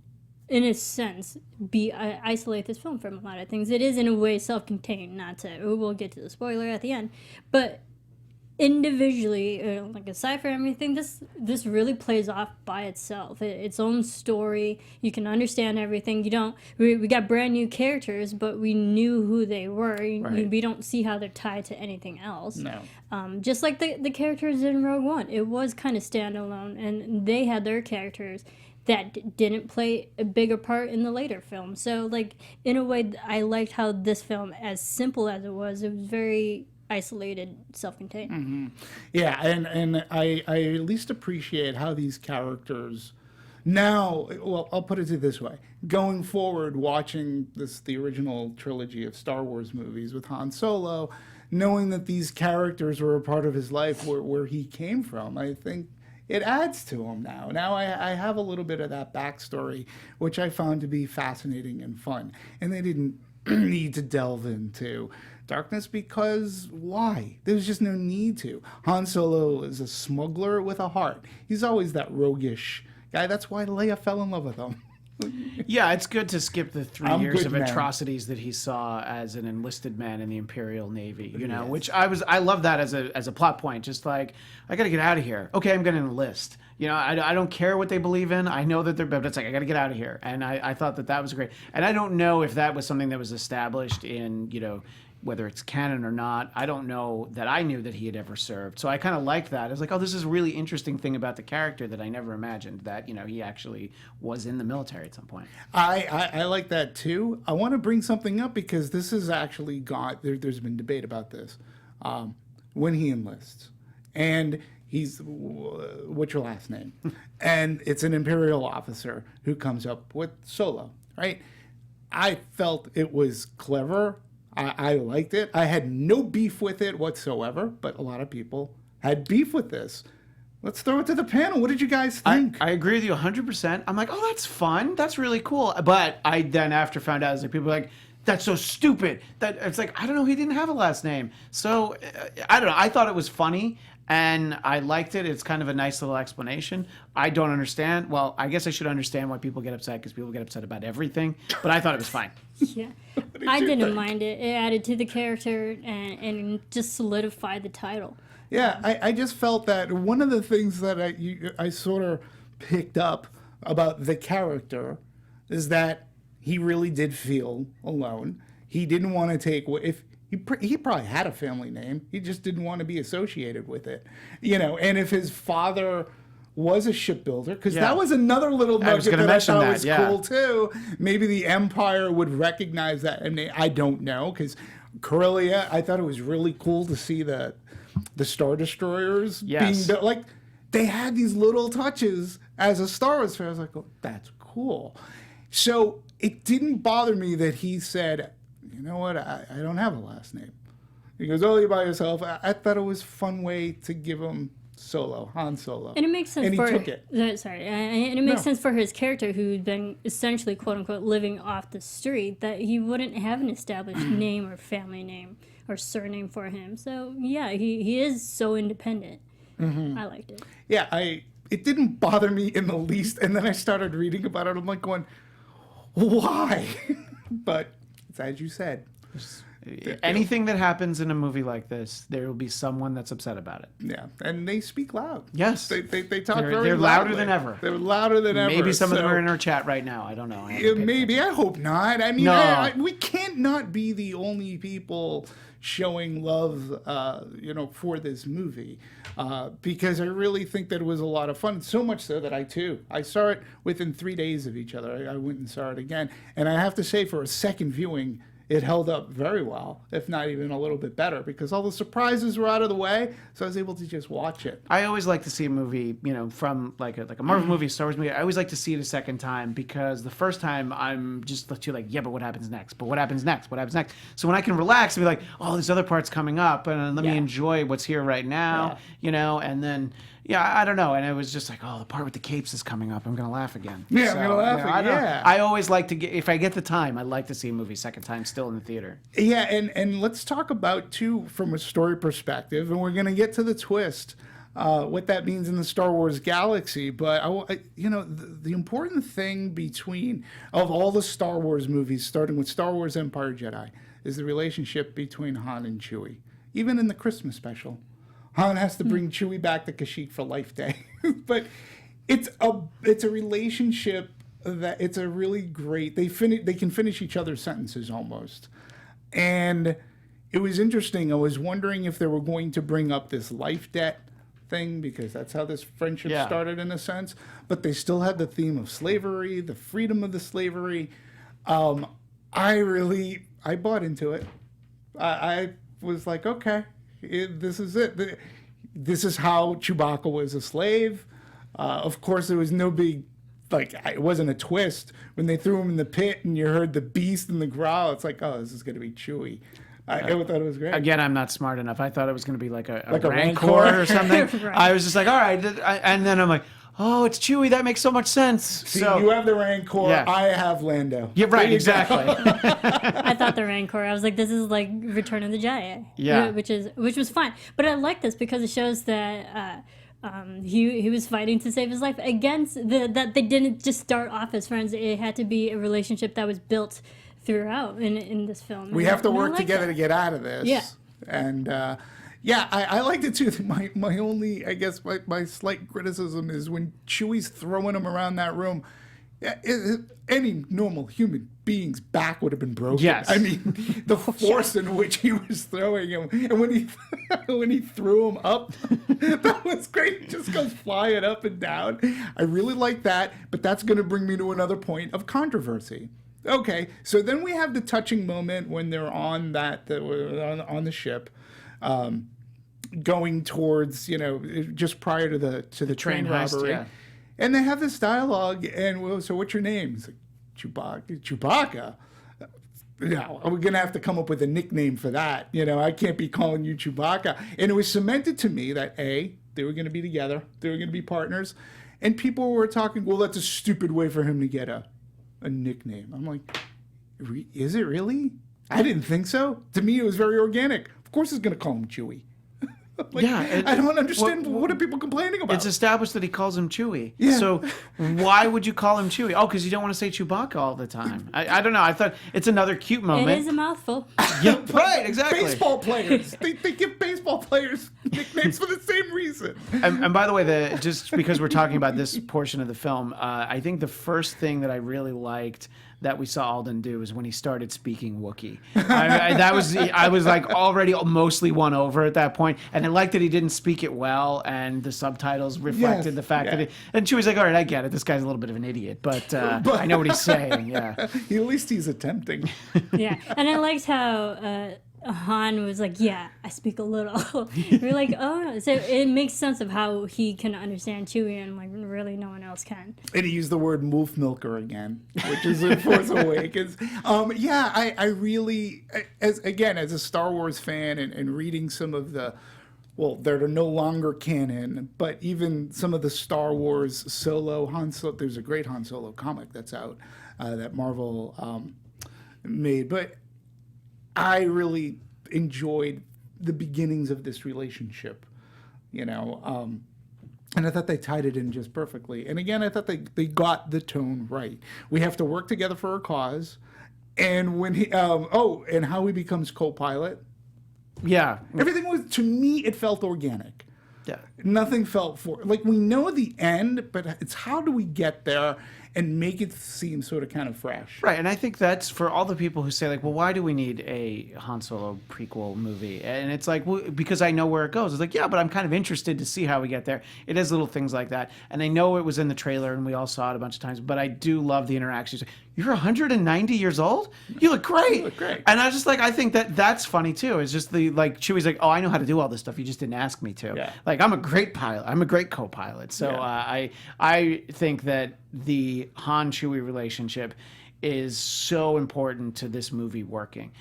in a sense, isolate this film from a lot of things. It is in a way self-contained. Not to, we'll get to the spoiler at the end, but individually, like aside from everything, this really plays off by itself. Its own story. You can understand everything. We got brand new characters, but we knew who they were. Right. We don't see how they're tied to anything else. No. Just like the characters in Rogue One, it was kind of standalone, and they had their characters that didn't play a bigger part in the later film. So, like, in a way, I liked how this film, as simple as it was very isolated, self-contained. Yeah, and I at least appreciate how these characters now, well, I'll put it this way. Going forward, watching the original trilogy of Star Wars movies with Han Solo, knowing that these characters were a part of his life where he came from, I think it adds to him now. Now I have a little bit of that backstory, which I found to be fascinating and fun. And they didn't need to delve into darkness, because why? There's just no need to. Han Solo is a smuggler with a heart. He's always that roguish guy. That's why Leia fell in love with him. Yeah, it's good to skip the 3 years good of man. atrocities that he saw as an enlisted man in the Imperial Navy, Yes. which I love that as a plot point. Just like, I got to get out of here. Okay, I'm going to enlist. I don't care what they believe in. I know that but it's like, I got to get out of here. And I thought that was great. And I don't know if that was something that was established in, whether it's canon or not. I don't know that I knew that he had ever served. So I kind of liked that. I was like, oh, this is a really interesting thing about the character that I never imagined, that, he actually was in the military at some point. I like that too. I want to bring something up, because this has actually there's been debate about this. When he enlists, and what's your last name? And it's an Imperial officer who comes up with Solo, right? I felt it was clever. I liked it. I had no beef with it whatsoever, but a lot of people had beef with this. Let's throw it to the panel. What did you guys think? I agree with you 100%. I'm like, oh, that's fun. That's really cool. But I then after found out, people were like, that's so stupid. That it's like, I don't know, he didn't have a last name. So I don't know. I thought it was funny, and I liked it. It's kind of a nice little explanation. I don't understand. Well, I guess I should understand why people get upset, because people get upset about everything. But I thought it was fine. Yeah, I didn't mind it. It added to the character and just solidified the title. Yeah, I just felt that one of the things that I sort of picked up about the character is that he really did feel alone. He didn't want to take he probably had a family name. He just didn't want to be associated with it, And if his father was a shipbuilder, because that was another little nugget that I thought was cool too. Maybe the Empire would recognize that. I mean, I don't know, because Corellia, I thought it was really cool to see the Star Destroyers being built. Like, they had these little touches as a Star Wars fan. I was like, oh, that's cool. So it didn't bother me that he said, you know what, I don't have a last name. He goes, oh, you're by yourself. I thought it was a fun way to give him Solo, Han Solo. And it makes sense and he for took it. And it makes No. sense for his character, who'd been essentially "quote unquote" living off the street, that he wouldn't have an established name or family name or surname for him. So yeah, he is so independent. I liked it. Yeah, it didn't bother me in the least. And then I started reading about it. I'm like going, why? But it's as you said. Anything that happens in a movie like this, there will be someone that's upset about it. Yeah, and they speak loud. Yes. They talk They're very louder loudly. than ever. They're louder than ever. Maybe some of them so- are in our chat right now. I don't know. I haven't Yeah, paid maybe. attention. I hope not. I mean, No. we can't not be the only people showing love, for this movie, because I really think that it was a lot of fun. So much so that I saw it within 3 days of each other. I went and saw it again, and I have to say, for a second viewing, it held up very well, if not even a little bit better, because all the surprises were out of the way, so I was able to just watch it. I always like to see a movie, from like a Marvel movie, a Star Wars movie. I always like to see it a second time, because the first time I'm just too like, yeah, but what happens next? But what happens next? What happens next? So when I can relax and be like, oh, there's other parts coming up, and let me enjoy what's here right now, and then. Yeah, I don't know. And it was just like, oh, the part with the capes is coming up. I'm going to laugh again. Yeah, I'm gonna laugh again. I always like to if I get the time, I like to see a movie second time still in the theater. Yeah, and let's talk about, too, from a story perspective, and we're going to get to the twist, what that means in the Star Wars galaxy. But, the important thing of all the Star Wars movies, starting with Star Wars Empire Jedi, is the relationship between Han and Chewie. Even in the Christmas special, Han has to bring Chewie back to Kashyyyk for Life Day. But it's a relationship that it's a really great. They can finish each other's sentences almost. And it was interesting. I was wondering if they were going to bring up this life debt thing, because that's how this friendship started in a sense. But they still had the theme of slavery, the freedom of the slavery. I bought into it. I was like, okay. This is it. This is how Chewbacca was a slave. Of course, there was no big, it wasn't a twist. When they threw him in the pit and you heard the beast and the growl, it's like, oh, this is going to be Chewie. I thought it was great. Again, I'm not smart enough. I thought it was going to be like a a rancor rancor? or something. Right. I was just like, all right. And then I'm like, oh, it's Chewie. That makes so much sense. See, so you have the Rancor. Yeah. I have Lando. Yeah, right, exactly. I thought the Rancor. I was like, this is like Return of the Jedi. Yeah. which was fine. But I like this because it shows that he was fighting to save his life against that they didn't just start off as friends. It had to be a relationship that was built throughout in this film. We have to work together to get out of this. Yeah. And I liked it too. My only, I guess, my slight criticism is when Chewie's throwing him around that room. Any normal human being's back would have been broken. Yes. I mean, the force in which he was throwing him, and when he threw him up, that was great. He just goes flying up and down. I really like that, but that's going to bring me to another point of controversy. Okay, so then we have the touching moment when they're on on the ship, going towards, just prior to the train heist, robbery. yeah. And they have this dialogue, and well, so what's your name? He's like, Chewbacca. Now, we're going to have to come up with a nickname for that. I can't be calling you Chewbacca. And it was cemented to me that, A, they were going to be together. They were going to be partners. And people were talking, well, that's a stupid way for him to get a nickname. I'm like, is it really? I didn't think so. To me, it was very organic. Of course he's going to call him Chewie. I don't understand. What are people complaining about? It's established that he calls him Chewie. Yeah. So why would you call him Chewie? Oh, because you don't want to say Chewbacca all the time. I don't know. I thought it's another cute moment. It is a mouthful. Yeah, right, exactly. Baseball players. they give baseball players nicknames for the same reason. And by the way, just because we're talking about this portion of the film, I think the first thing that I really liked that we saw Alden do is when he started speaking Wookiee. I was like already mostly won over at that point, and I liked that he didn't speak it well, and the subtitles reflected the fact that and Chewie's like, all right, I get it, this guy's a little bit of an idiot, but I know what he's saying. Yeah, At least he's attempting. Yeah, and I liked how Han was like, yeah, I speak a little. We're like, oh, no. So it makes sense of how he can understand Chewie, and like really no one else can. And he used the word wolf milker again, which is in Force Awakens. I really, as a Star Wars fan and reading some of the well, they're no longer canon, but even some of the Star Wars Solo Han Solo, there's a great Han Solo comic that's out that Marvel made, but I really enjoyed the beginnings of this relationship, and I thought they tied it in just perfectly. And again, I thought they got the tone right. We have to work together for a cause, and when he and how he becomes co-pilot. Yeah. Everything was, to me, it felt organic. Yeah. Nothing felt we know the end, but it's how do we get there and make it seem sort of kind of fresh. Right, and I think that's for all the people who say, like, well, why do we need a Han Solo prequel movie? And it's like, well, because I know where it goes. It's like, yeah, but I'm kind of interested to see how we get there. It is little things like that. And I know it was in the trailer, and we all saw it a bunch of times, but I do love the interactions. You're 190 years old? You look great. You look great. And I was just like, I think that's funny, too. It's just Chewie's like, oh, I know how to do all this stuff. You just didn't ask me to. Yeah. Like, I'm a great pilot. I'm a great co-pilot. So I think that the Han-Chewie relationship is so important to this movie working.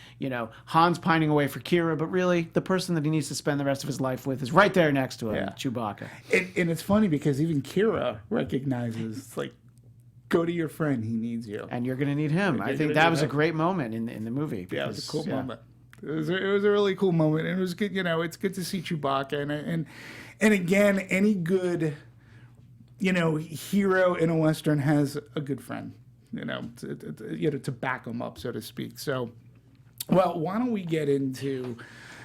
Han's pining away for Kira, but really the person that he needs to spend the rest of his life with is right there next to him, Chewbacca. And it's funny because even Kira recognizes, it's like, go to your friend, he needs you. And you're going to need him. I think that was a great moment in the movie. Yeah, it was a cool moment. It was a really cool moment. And it was good, it's good to see Chewbacca. And again, any good, hero in a Western has a good friend, to back him up, so to speak. So, well, why don't we get into,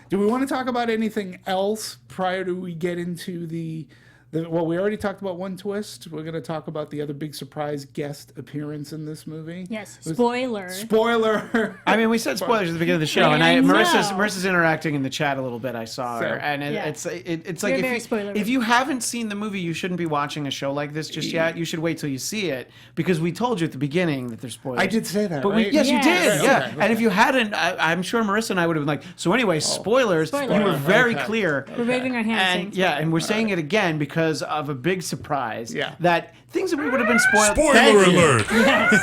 do we want to talk about anything else prior to we get into well, we already talked about one twist. We're going to talk about the other big surprise guest appearance in this movie. Yes, spoiler. Spoiler. I mean, we said spoilers at the beginning of the show, and Marissa's interacting in the chat a little bit. I saw her, and it's like if you haven't seen the movie, you shouldn't be watching a show like this just yet. You should wait till you see it, because we told you at the beginning that there's spoilers. I did say that, but right? Yes, you did. Right, yeah. okay. And if you hadn't, I'm sure Marissa and I would have been like, so anyway, spoilers. You were very clear. We're waving our hands. And we're saying it again because of a big surprise. Yeah. That things that we would have been spoiled. Spoiler alert!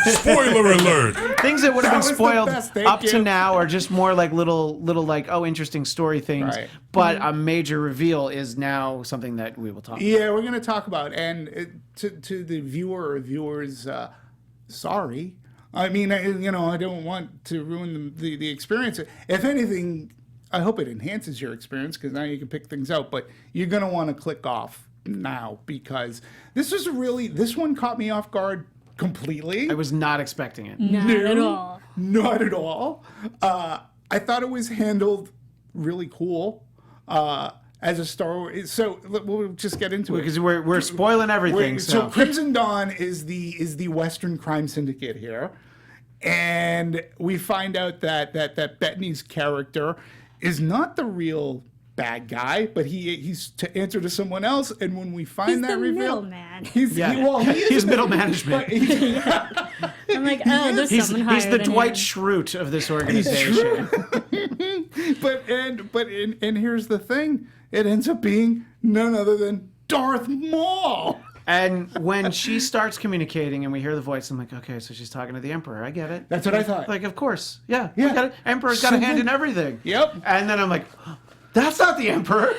Spoiler alert! Things that would have been That was the spoiled best, up thank to you. now are just more like little like, oh, interesting story things. Right. But a major reveal is now something that we will talk about. Yeah, we're going to talk about. And to the viewer or viewers, sorry. I mean, I don't want to ruin the experience. If anything, I hope it enhances your experience, because now you can pick things out. But you're going to want to click off now, because this one caught me off guard completely. I was not expecting it. Not at all. Not at all. I thought it was handled really cool as a Star Wars. So we'll just get into it, Because we're spoiling everything. So Crimson Dawn is the Western crime syndicate here, and we find out that Bettany's character is not the real bad guy, but he's to answer to someone else. And when we find that reveal, middleman. He is he's middle management. I'm like, oh, there's someone higher He's the than Dwight him. Schrute of this organization. but here's the thing: it ends up being none other than Darth Maul. And when she starts communicating and we hear the voice, I'm like, okay, so she's talking to the Emperor. I get it. That's what I thought. Like, of course. Yeah. Yeah. I got it. Emperor's got a hand in everything. Yep. And then I'm like, that's not the Emperor.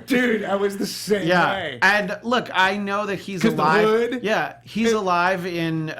Dude, I was the same way. And look, I know that he's 'Cause the alive. hood. Yeah, he's alive in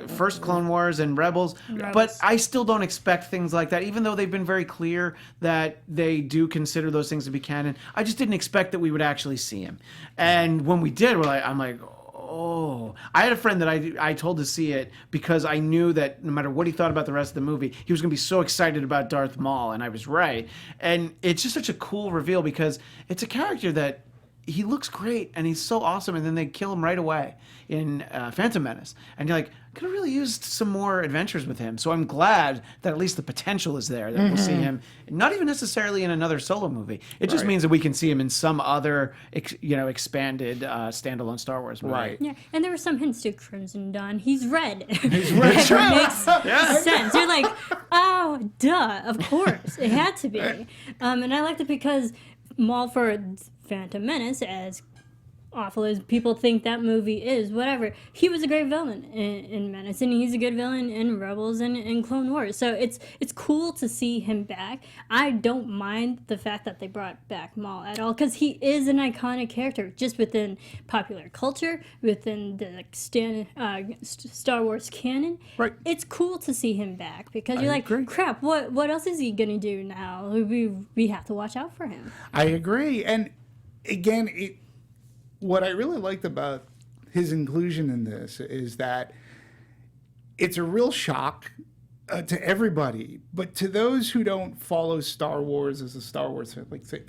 first Clone Wars and Rebels. But I still don't expect things like that, even though they've been very clear that they do consider those things to be canon. I just didn't expect that we would actually see him. And when we did, I'm like, oh. I had a friend that I told to see it because I knew that no matter what he thought about the rest of the movie, he was going to be so excited about Darth Maul, and I was right. And it's just such a cool reveal because it's a character that he looks great and he's so awesome, and then they kill him right away in Phantom Menace. And you're like, could have really used some more adventures with him. So I'm glad that at least the potential is there, that we'll see him, not even necessarily in another solo movie. It just means that we can see him in some other, expanded standalone Star Wars movie. Right. Yeah, and there were some hints to Crimson Dawn. He's red. He's red. It makes sense. You're like, oh, duh, of course. It had to be. And I liked it because Maul for Phantom Menace, as awful as people think that movie is, whatever, he was a great villain in Menace, and he's a good villain in Rebels and in Clone Wars. So it's cool to see him back. I don't mind the fact that they brought back Maul at all, because he is an iconic character just within popular culture, within the Star Wars canon. Right. It's cool to see him back, because you're agree. crap, what else is he gonna do now? We have to watch out for him. I agree. And again, what I really liked about his inclusion in this is that it's a real shock to everybody, but to those who don't follow Star Wars as a Star Wars fan, like say,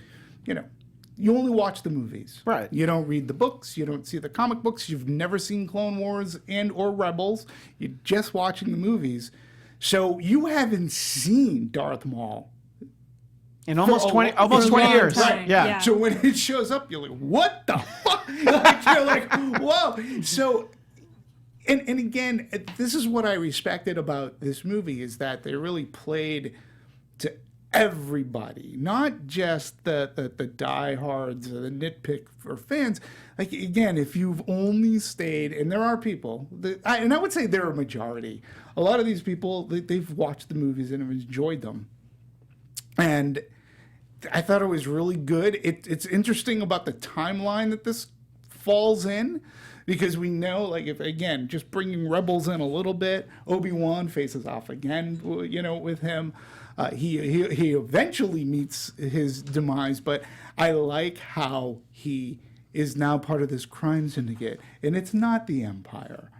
you only watch the movies. Right. You don't read the books. You don't see the comic books. You've never seen Clone Wars and or Rebels. You're just watching the movies. So you haven't seen Darth Maul In almost 20 long years. time. Yeah. Yeah. So when it shows up, you're like, what the fuck? Like, you're like, whoa. So, and again, this is what I respected about this movie, is that they really played to everybody, not just the diehards or the nitpick for fans. Like, again, if you've only stayed, and there are people, and I would say they're a majority. A lot of these people, they've watched the movies and have enjoyed them. And I thought it was really good. It's interesting about the timeline that this falls in, because we know, like, if again, just bringing Rebels in a little bit, Obi-Wan faces off again, with him. He eventually meets his demise, but I like how he is now part of this crime syndicate, and it's not the Empire,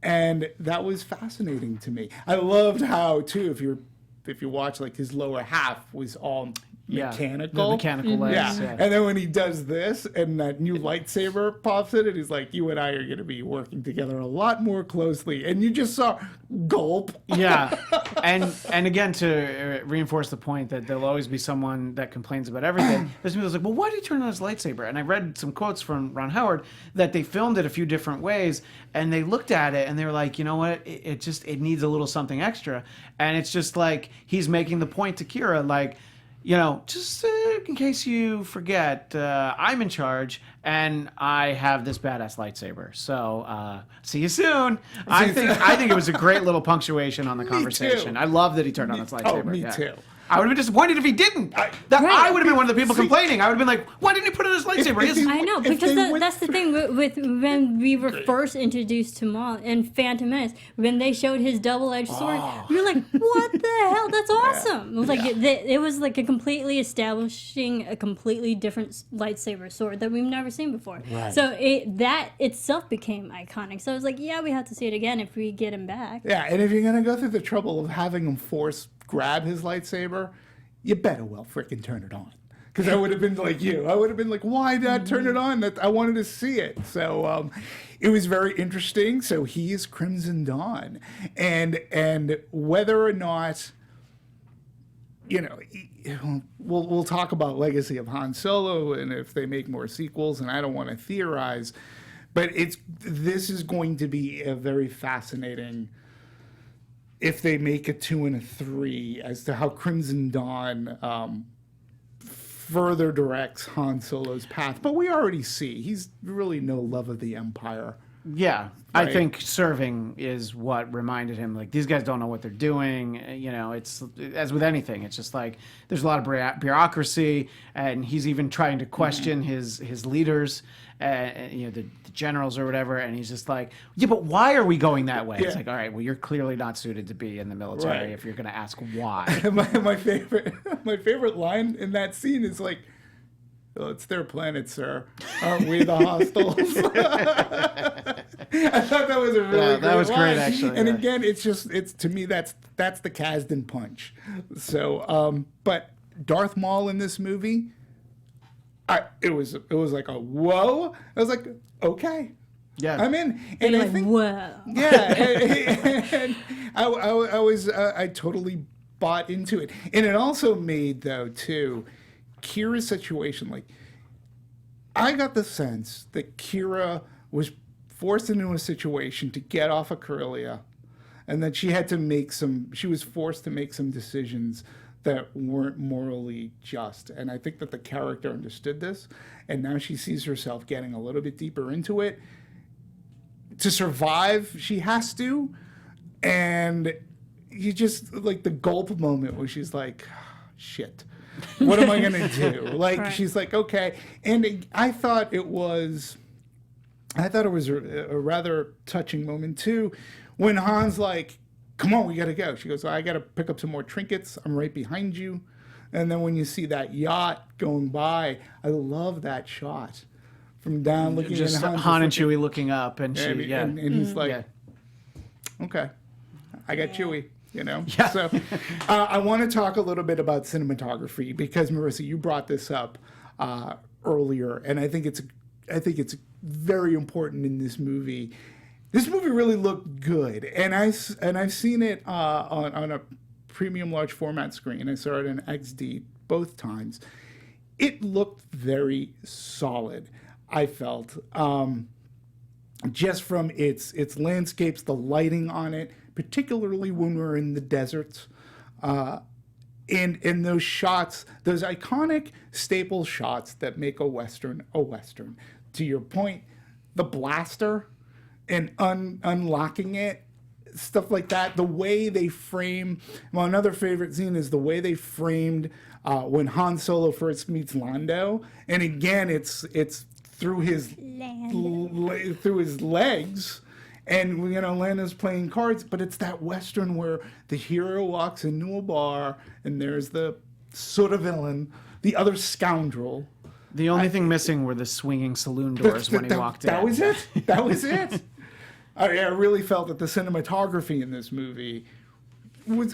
and that was fascinating to me. I loved how too, if you watch, like, his lower half was all mechanical. The mechanical legs. Yeah. And then when he does this and that new lightsaber pops in, and he's like, you and I are going to be working together a lot more closely. And you just saw gulp. Yeah. And again, to reinforce the point that there'll always be someone that complains about everything, this movie was like, well, why did he turn on his lightsaber? And I read some quotes from Ron Howard that they filmed it a few different ways, and they looked at it and they were like, you know what, it needs a little something extra. And it's just like, he's making the point to Kira, like, just in case you forget, I'm in charge, and I have this badass lightsaber. So, see you soon. I think it was a great little punctuation on the conversation. too. I love that he turned on his lightsaber. Me Yeah. too. I would have been disappointed if he didn't. I would have been one of the people complaining. I would have been like, why didn't he put on his lightsaber? I know, because that's the thing with when we were first introduced to Maul in Phantom Menace, when they showed his double-edged sword, we were like, what the hell? That's awesome. It was like it was like a completely establishing a completely different lightsaber sword that we've never seen before. Right. So that itself became iconic. So I was like, yeah, we have to see it again if we get him back. Yeah, and if you're going to go through the trouble of having him grab his lightsaber, you better well freaking turn it on. Because I would have been like you. I would have been like, why not turn it on? I wanted to see it. So it was very interesting. So he is Crimson Dawn. And whether or not, we'll talk about Legacy of Han Solo and if they make more sequels, and I don't want to theorize, but this is going to be a very fascinating, if they make a 2 and a 3, as to how Crimson Dawn further directs Han Solo's path. But we already see he's really no love of the Empire. Yeah, Right. I think serving is what reminded him, like, these guys don't know what they're doing. It's as with anything. It's just like there's a lot of bureaucracy, and he's even trying to question his leaders, the generals or whatever. And he's just like, yeah, but why are we going that way? It's like, all right, well, you're clearly not suited to be in the military Right. if you're going to ask why. my favorite line in that scene is like, "Oh, it's their planet, sir. Aren't we the hostiles?" I thought that was a really that was line. great, actually. And yeah. again, it's to me that's the Kasdan punch. So, but Darth Maul in this movie, it was like a whoa. I was like, okay. Yeah. I'm in, and You're I like, think, whoa. yeah, and I totally bought into it, and it also made, though, too, Kira's situation. Like, I got the sense that Kira was forced into a situation to get off of Corellia, and that she was forced to make some decisions that weren't morally just. And I think that the character understood this, and now she sees herself getting a little bit deeper into it. To survive, she has to. And you just, like, the gulp moment where she's like, shit, what am I going to do? Like, Right. she's like, okay. And I thought it was a rather touching moment, too, when Han's like, come on, we got to go. She goes, I got to pick up some more trinkets. I'm right behind you. And then when you see that yacht going by, I love that shot. From down looking Just at Han and Chewie looking up, and she, and he's like, yeah. okay, I got Chewie, you know? Yeah. So I want to talk a little bit about cinematography because, Marisa, you brought this up earlier, and I think it's very important in this movie. This movie really looked good, and I've seen it on a premium large format screen. I saw it in XD both times. It looked very solid, I felt. Just from its landscapes, the lighting on it, particularly when we're in the deserts, and those shots, those iconic staple shots that make a Western a Western. To your point, the blaster and unlocking it, stuff like that. The way they frame, well, another favorite scene is the way they framed when Han Solo first meets Lando, and again, it's through his through his legs, and you know Lando's playing cards, but it's that Western where the hero walks into a bar and there's the sort of villain, the other scoundrel. The only thing missing were the swinging saloon doors when he walked in. That was it. That was it. I really felt that the cinematography in this movie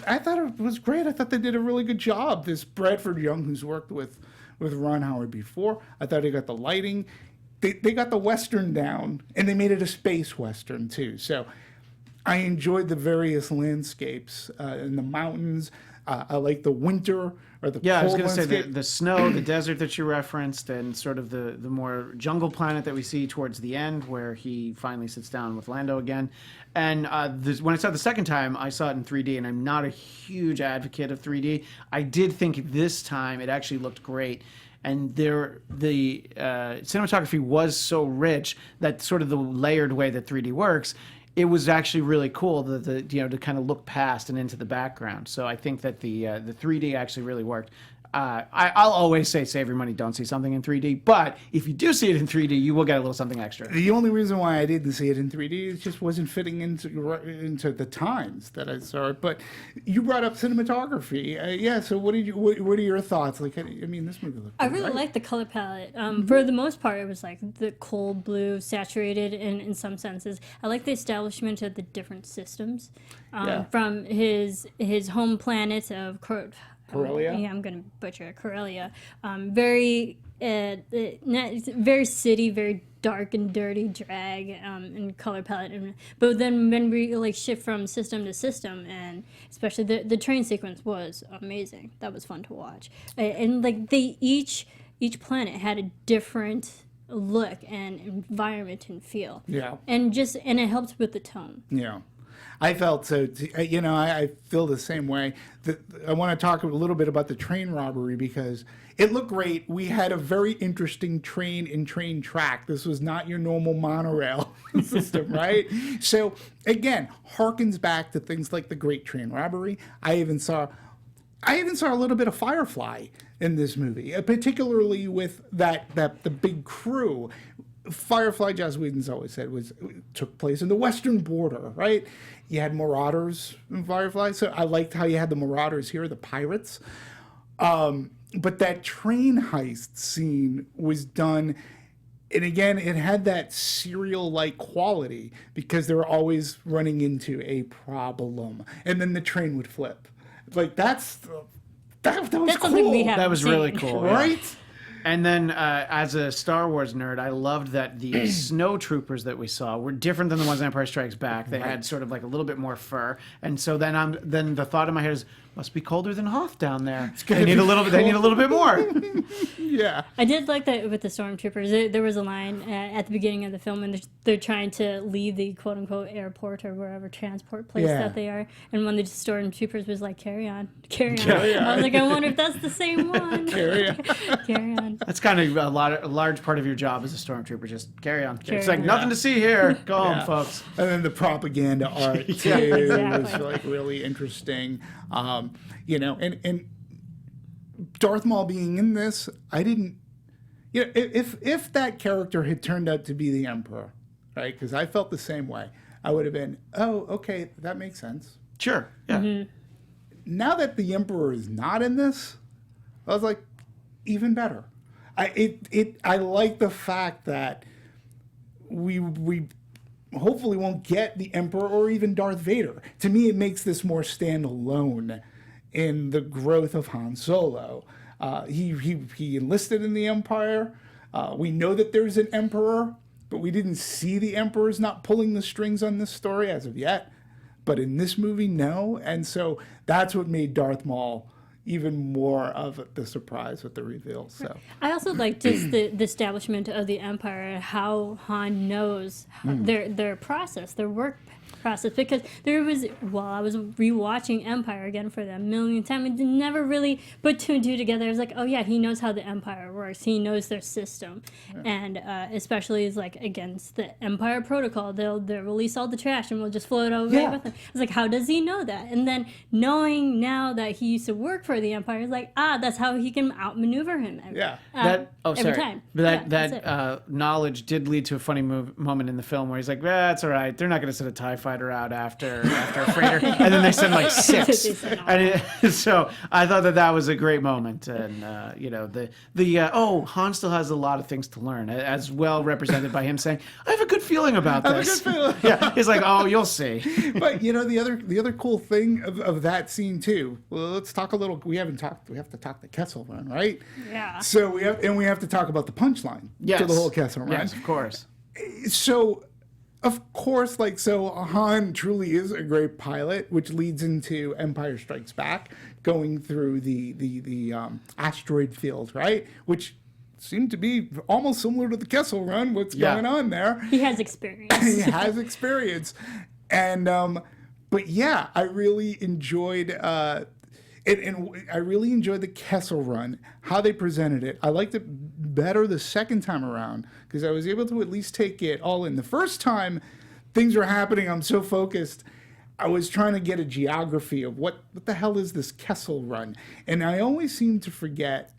I thought it was great. I thought they did a really good job. This Bradford Young, who's worked with Ron Howard before, I thought he got the lighting. They got the Western down, and they made it a space Western, too. So I enjoyed the various landscapes in the mountains. I like the winter or the Yeah, I was cold going to say landscape. the snow, the desert that you referenced, and sort of the more jungle planet that we see towards the end where he finally sits down with Lando again. And when I saw it the second time, I saw it in 3D, and I'm not a huge advocate of 3D. I did think this time it actually looked great. And the cinematography was so rich that sort of the layered way that 3D works, it was actually really cool to kind of look past and into the background. So I think that the 3D actually really worked. I'll always say save your money, don't see something in 3D. But if you do see it in 3D, you will get a little something extra. The only reason why I didn't see it in 3D, it just wasn't fitting into the times that I saw it. But you brought up cinematography. Yeah, so what are your thoughts? Like, I mean, this movie looked I good, really right? liked the color palette. For the most part, it was like the cold blue, saturated in some senses. I like the establishment of the different systems. Yeah. From his home planet of Corellia? Yeah, I'm gonna butcher it. Corellia. Very city, very dark and dirty drag and color palette. But then when we like shift from system to system, and especially the train sequence was amazing. That was fun to watch. And like each planet had a different look and environment and feel. Yeah. And it helped with the tone. Yeah. I felt so, I feel the same way. I want to talk a little bit about the train robbery because it looked great. We had a very interesting train and train track. This was not your normal monorail system, right? So, again, harkens back to things like the Great Train Robbery. I even saw a little bit of Firefly in this movie, particularly with the big crew. Firefly, Joss Whedon's always said, took place in the western border, right? You had marauders in Firefly, so I liked how you had the marauders here, the pirates. But that train heist scene was done, and again, it had that serial-like quality because they were always running into a problem, and then the train would flip. Like that was That's cool. something we have. That was really cool, yeah. Right? And then, as a Star Wars nerd, I loved that the snow troopers that we saw were different than the ones in Empire Strikes Back. They had sort of like a little bit more fur, and so then the thought in my head is, must be colder than Hoth down there. They need a little bit more. Yeah. I did like that with the stormtroopers. There was a line at the beginning of the film, and they're trying to leave the quote unquote airport or wherever transport place Yeah. that they are, and one of the stormtroopers was like, "Carry on, carry on." Carry on. I was like, I wonder if that's the same one. Carry on. Carry on. That's kind of a large part of your job as a stormtrooper. Just carry on. Carry It's like on. nothing to see here. Go home, Yeah. folks. And then the propaganda art too exactly. was like really interesting. And Darth Maul being in this, I didn't. If that character had turned out to be the Emperor, right? Because I felt the same way. I would have been, oh, okay, that makes sense. Sure. Yeah. Mm-hmm. Now that the Emperor is not in this, I was like, even better. I like the fact that we hopefully won't get the Emperor or even Darth Vader. To me, it makes this more standalone in the growth of Han Solo. He enlisted in the Empire. We know that there's an Emperor, but we didn't see the Emperor's not pulling the strings on this story as of yet. But in this movie, no. And so that's what made Darth Maul even more of the surprise with the reveal. So I also like just the establishment of the Empire and how Han knows their process, their work process. Because there was, while I was rewatching Empire again for the millionth time, it never really put two and two together. I was like, oh yeah, he knows how the Empire works. He knows their system. And especially is like against the Empire protocol, they'll release all the trash and we'll just float away with it. I was like, how does he know that? And then knowing now that he used to work for the Empire, is like, that's how he can outmaneuver him every time. But that's that knowledge did lead to a funny moment in the film where he's like, that's all right. They're not going to send a TIE fighter out after a freighter. And then they send like 6. They send all So I thought that was a great moment. And, Han still has a lot of things to learn, as well represented by him saying, I have a good feeling about this. Yeah, he's like, oh, you'll see. But the other cool thing of that scene too. Well, let's talk a little. We have to talk the Kessel Run, right? Yeah. So we have to talk about the punchline to the whole Kessel Run. Yes, of course. So, of course, Han truly is a great pilot, which leads into Empire Strikes Back, going through the asteroid field, right? Which seemed to be almost similar to the Kessel Run. What's going on there? He has experience. He has experience, and but yeah, I really enjoyed. And I really enjoyed the Kessel Run, how they presented it. I liked it better the second time around because I was able to at least take it all in. The first time things were happening, I'm so focused, I was trying to get a geography of what the hell is this Kessel Run? And I always seem to forget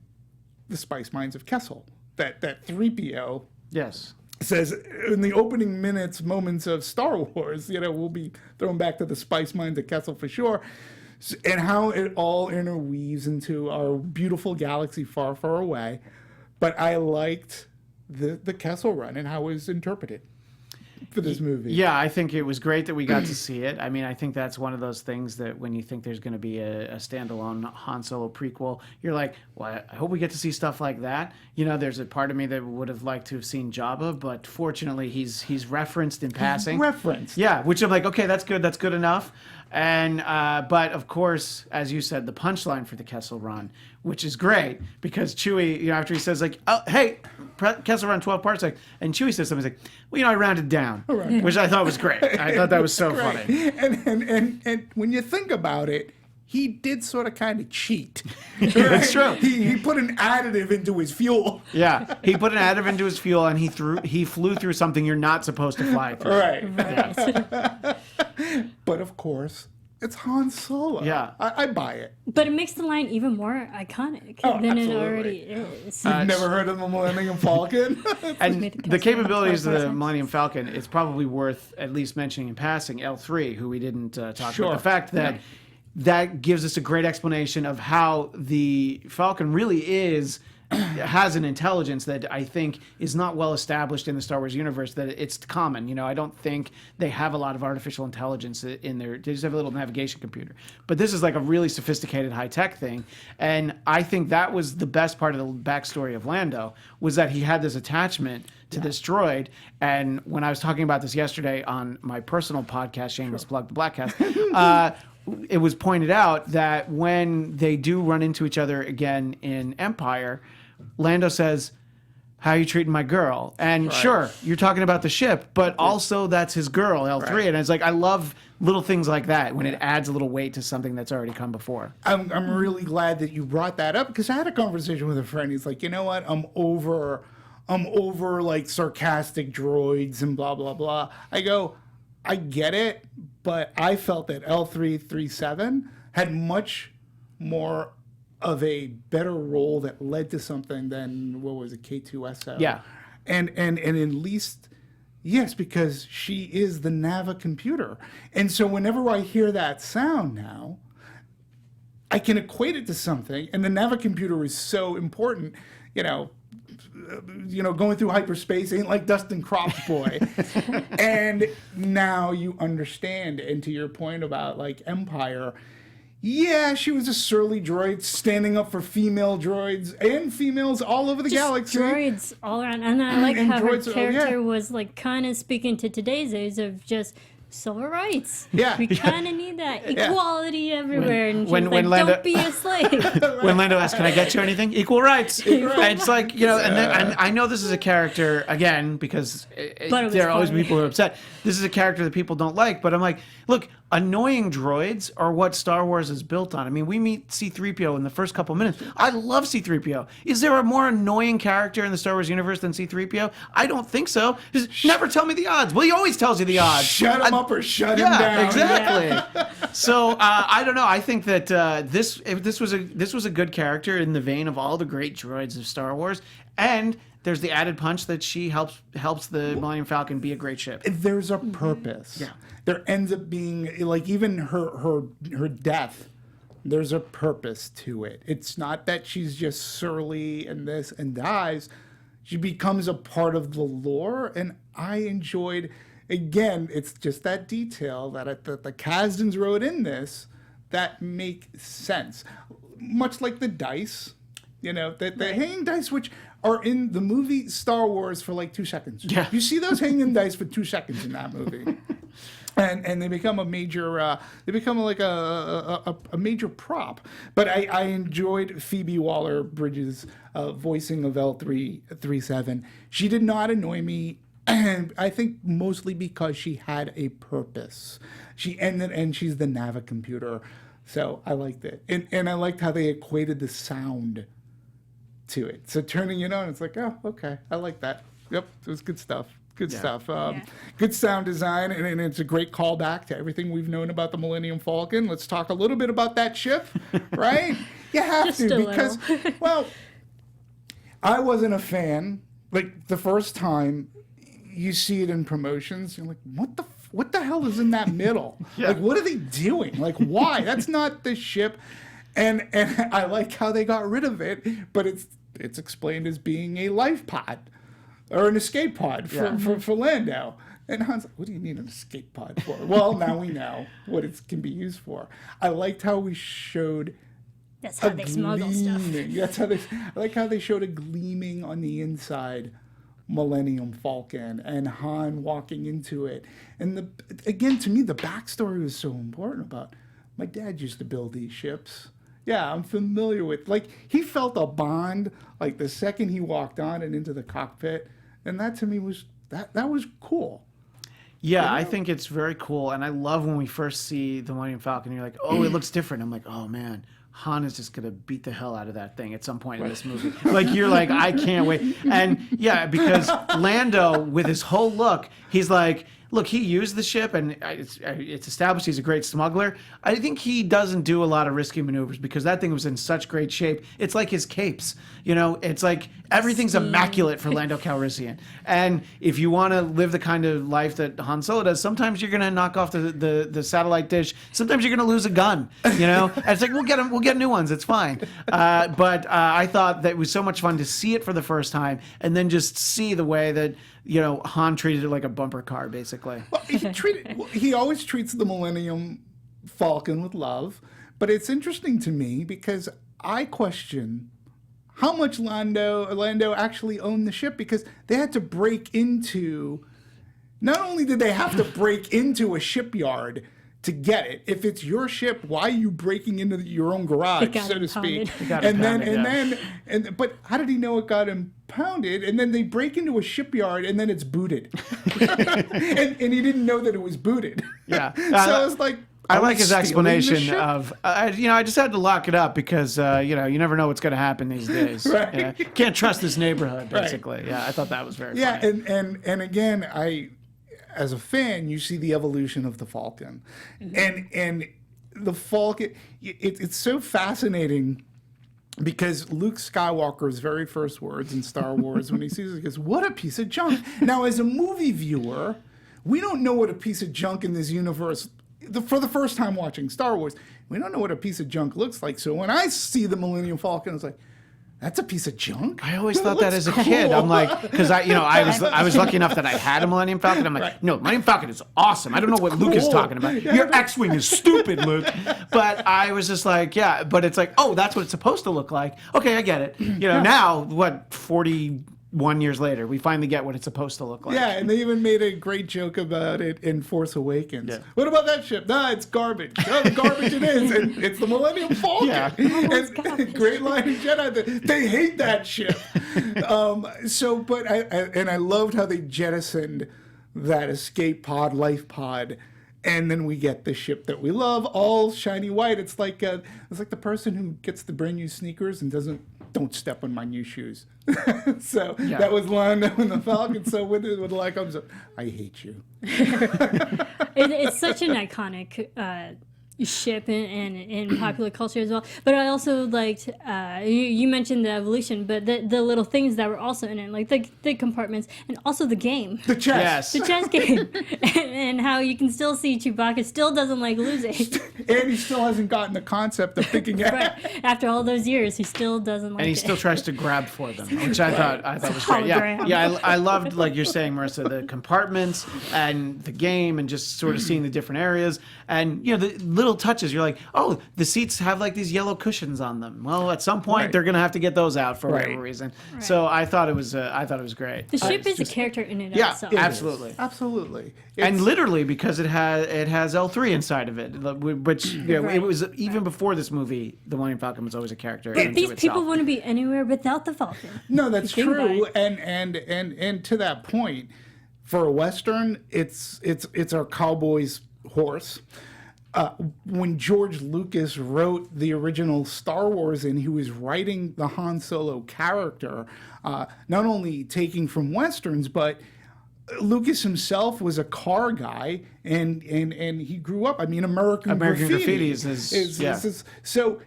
the spice mines of Kessel, that 3PO Yes. says in the opening moments of Star Wars, we'll be thrown back to the spice mines of Kessel for sure. And how it all interweaves into our beautiful galaxy far, far away. But I liked the Kessel Run and how it was interpreted for this movie. Yeah, I think it was great that we got to see it. I mean, I think that's one of those things that when you think there's going to be a standalone Han Solo prequel, you're like, well, I hope we get to see stuff like that. There's a part of me that would have liked to have seen Jabba, but fortunately he's referenced in passing. Yeah, which I'm like, okay, that's good enough. And but of course, as you said, the punchline for the Kessel Run, which is great because Chewie, after he says like, "Oh, hey, Kessel Run 12 parsecs," and Chewie says something he's like, "Well, I rounded down," which I thought was great. I thought that was so funny. And when you think about it, he did sort of kind of cheat. That's true. He put an additive into his fuel. Yeah, he put an additive into his fuel, and he flew through something you're not supposed to fly through. Right. But of course, it's Han Solo. Yeah. I buy it. But it makes the line even more iconic than it already is. You've never heard of the Millennium Falcon? And Made the the Kessel Run capabilities of 12 the parsecs. Millennium Falcon, it's probably worth at least mentioning in passing L3, who we didn't talk Sure. about. The fact that that gives us a great explanation of how the Falcon really has an intelligence that I think is not well established in the Star Wars universe, that it's common. I don't think they have a lot of artificial intelligence in there. They just have a little navigation computer. But this is like a really sophisticated high-tech thing. And I think that was the best part of the backstory of Lando, was that he had this attachment to this droid. And when I was talking about this yesterday on my personal podcast, shameless plug, the Blackcast, it was pointed out that when they do run into each other again in Empire, Lando says, "How are you treating my girl?" And sure, you're talking about the ship, but also that's his girl, L3. Right. And it's like, I love little things like that when it adds a little weight to something that's already come before. I'm really glad that you brought that up, because I had a conversation with a friend. He's like, you know what? I'm over like sarcastic droids and blah, blah, blah. I go, I get it, but I felt that L337 had much more of a better role that led to something than, what was it, K2SO? Yeah. And at least, yes, because she is the Nava computer. And so whenever I hear that sound now, I can equate it to something. And the Nava computer is so important, going through hyperspace ain't like Dustin Croft's boy. And now you understand. And to your point about like Empire, yeah, she was a surly droid standing up for female droids and females all over the galaxy. Droids all around. And I like And how her droids, character was like kind of speaking to today's age of just civil rights. Yeah. We kind of need that equality everywhere. And she's when like, Lando- don't be a slave. When Lando asks, "Can I get you anything?" Equal rights. And it's like, and I know this is a character, again, because there are always funny. people who are upset. This is a character that people don't like, but I'm like, look, annoying droids are what Star Wars is built on. I mean, we meet C-3PO in the first couple minutes. I love C-3PO. Is there a more annoying character in the Star Wars universe than C-3PO? I don't think so. Just never tell me the odds. Well, he always tells you the odds. Shut him up or shut him Yeah, down. exactly. So I don't know. I think that this was a good character in the vein of all the great droids of Star Wars, and there's the added punch that she helps the Millennium Falcon be a great ship. There's a purpose. Yeah. There ends up being, like, even her death, there's a purpose to it. It's not that she's just surly and this and dies. She becomes a part of the lore, and I enjoyed, again, it's just that detail that the Kasdans wrote in this that make sense. Much like the dice, the hanging dice, which are in the movie Star Wars for like 2 seconds. Yeah. You see those hanging dice for 2 seconds in that movie. And they become a major, like a major prop. But I enjoyed Phoebe Waller-Bridge's voicing of L337. She did not annoy me, and I think mostly because she had a purpose. And she's the Nava computer, so I liked it. And I liked how they equated the sound to it. So turning it on, it's like, oh, okay, I like that. Yep, it was good stuff. Good stuff. Good sound design, and it's a great callback to everything we've known about the Millennium Falcon. Let's talk a little bit about that ship, right? You have Just to, a because, well, I wasn't a fan. Like, the first time you see it in promotions, you're like, what the hell is in that middle? Like, what are they doing? Like, why? That's not the ship. And I like how they got rid of it, but it's explained as being a life pod. Or an escape pod for Lando. And Han's like, what do you need an escape pod for? Well, now we know what it can be used for. I liked how we showed That's how they smuggle stuff. I like how they showed a gleaming on the inside Millennium Falcon and Han walking into it. And again, to me, the backstory was so important about my dad used to build these ships. Yeah, I'm familiar with, like, he felt a bond, like, the second he walked on and into the cockpit. And that, to me, was, that was cool. Yeah, I think it's very cool. And I love when we first see the Millennium Falcon, you're like, oh, it looks different. I'm like, oh, man, Han is just going to beat the hell out of that thing at some point in this movie. Like, you're like, I can't wait. And, yeah, because Lando, with his whole look, he's like, look, he used the ship, and it's established he's a great smuggler. I think he doesn't do a lot of risky maneuvers because that thing was in such great shape. It's like his capes. It's like everything's immaculate for Lando Calrissian. And if you want to live the kind of life that Han Solo does, sometimes you're going to knock off the satellite dish. Sometimes you're going to lose a gun. And it's like, we'll get new ones. It's fine. But I thought that it was so much fun to see it for the first time and then just see the way that Han treated it like a bumper car, basically. Well, he always treats the Millennium Falcon with love, but it's interesting to me because I question how much Lando actually owned the ship, because they had to break into. Not only did they have to break into a shipyard to get it, if it's your ship, why are you breaking into your own garage, so to speak? But how did he know it got impounded? And then they break into a shipyard, and then it's booted, and he didn't know that it was booted. Yeah. So it's like. I like his explanation of, I just had to lock it up because, you never know what's going to happen these days. Right. Can't trust this neighborhood, basically. Right. Yeah, I thought that was very funny. And again, as a fan, you see the evolution of the Falcon. And the Falcon, it's so fascinating because Luke Skywalker's very first words in Star Wars when he sees it, he goes, "What a piece of junk." Now, as a movie viewer, we don't know what a piece of junk in this universe for the first time watching Star Wars, we don't know what a piece of junk looks like. So when I see the Millennium Falcon, it's like, that's a piece of junk? I always thought that as a kid. I'm like, because I was lucky enough that I had a Millennium Falcon. I'm like, no, Millennium Falcon is awesome. I don't know what Luke is talking about. Your X-Wing is stupid, Luke. But I was just like, yeah, but it's like, oh, that's what it's supposed to look like. Okay, I get it. Now, 41 years later, we finally get what it's supposed to look like. Yeah, and they even made a great joke about it in Force Awakens. Yeah. What about that ship? Nah, it's garbage. No, garbage it is. And it's the Millennium Falcon. Yeah. And great line in Jedi. They hate that ship. I loved how they jettisoned that escape pod, life pod. And then we get the ship that we love, all shiny white. It's like the person who gets the brand new sneakers and don't step on my new shoes. That was Lando and the Falcon. So when the light comes up, I hate you. It's such an iconic ship in popular culture as well. But I also liked, you mentioned the evolution, but the little things that were also in it, like the compartments, and also the game. The chess. Yes. The chess game. and how you can still see Chewbacca still doesn't like losing. And he still hasn't gotten the concept of thinking ahead. Right. After all those years, he still doesn't like it. And he still tries to grab for them, which I thought was great. Yeah, I loved, like you're saying, Marissa, the compartments and the game and just sort of seeing the different areas. And, the little touches, you're like, oh, the seats have like these yellow cushions on them. Well, at some point they're going to have to get those out for whatever reason. Right. So I thought it was great. The ship is a character in and of itself. Yeah, absolutely. Absolutely. And literally because it has L3 inside of it, which it was even before this movie, the Millennium Falcon was always a character. But these people wouldn't be anywhere without the Falcon. No, that's true. And to that point, for a Western, it's our cowboy's horse. When George Lucas wrote the original Star Wars and he was writing the Han Solo character, not only taking from Westerns, but Lucas himself was a car guy, and he grew up. I mean, American Graffiti is so.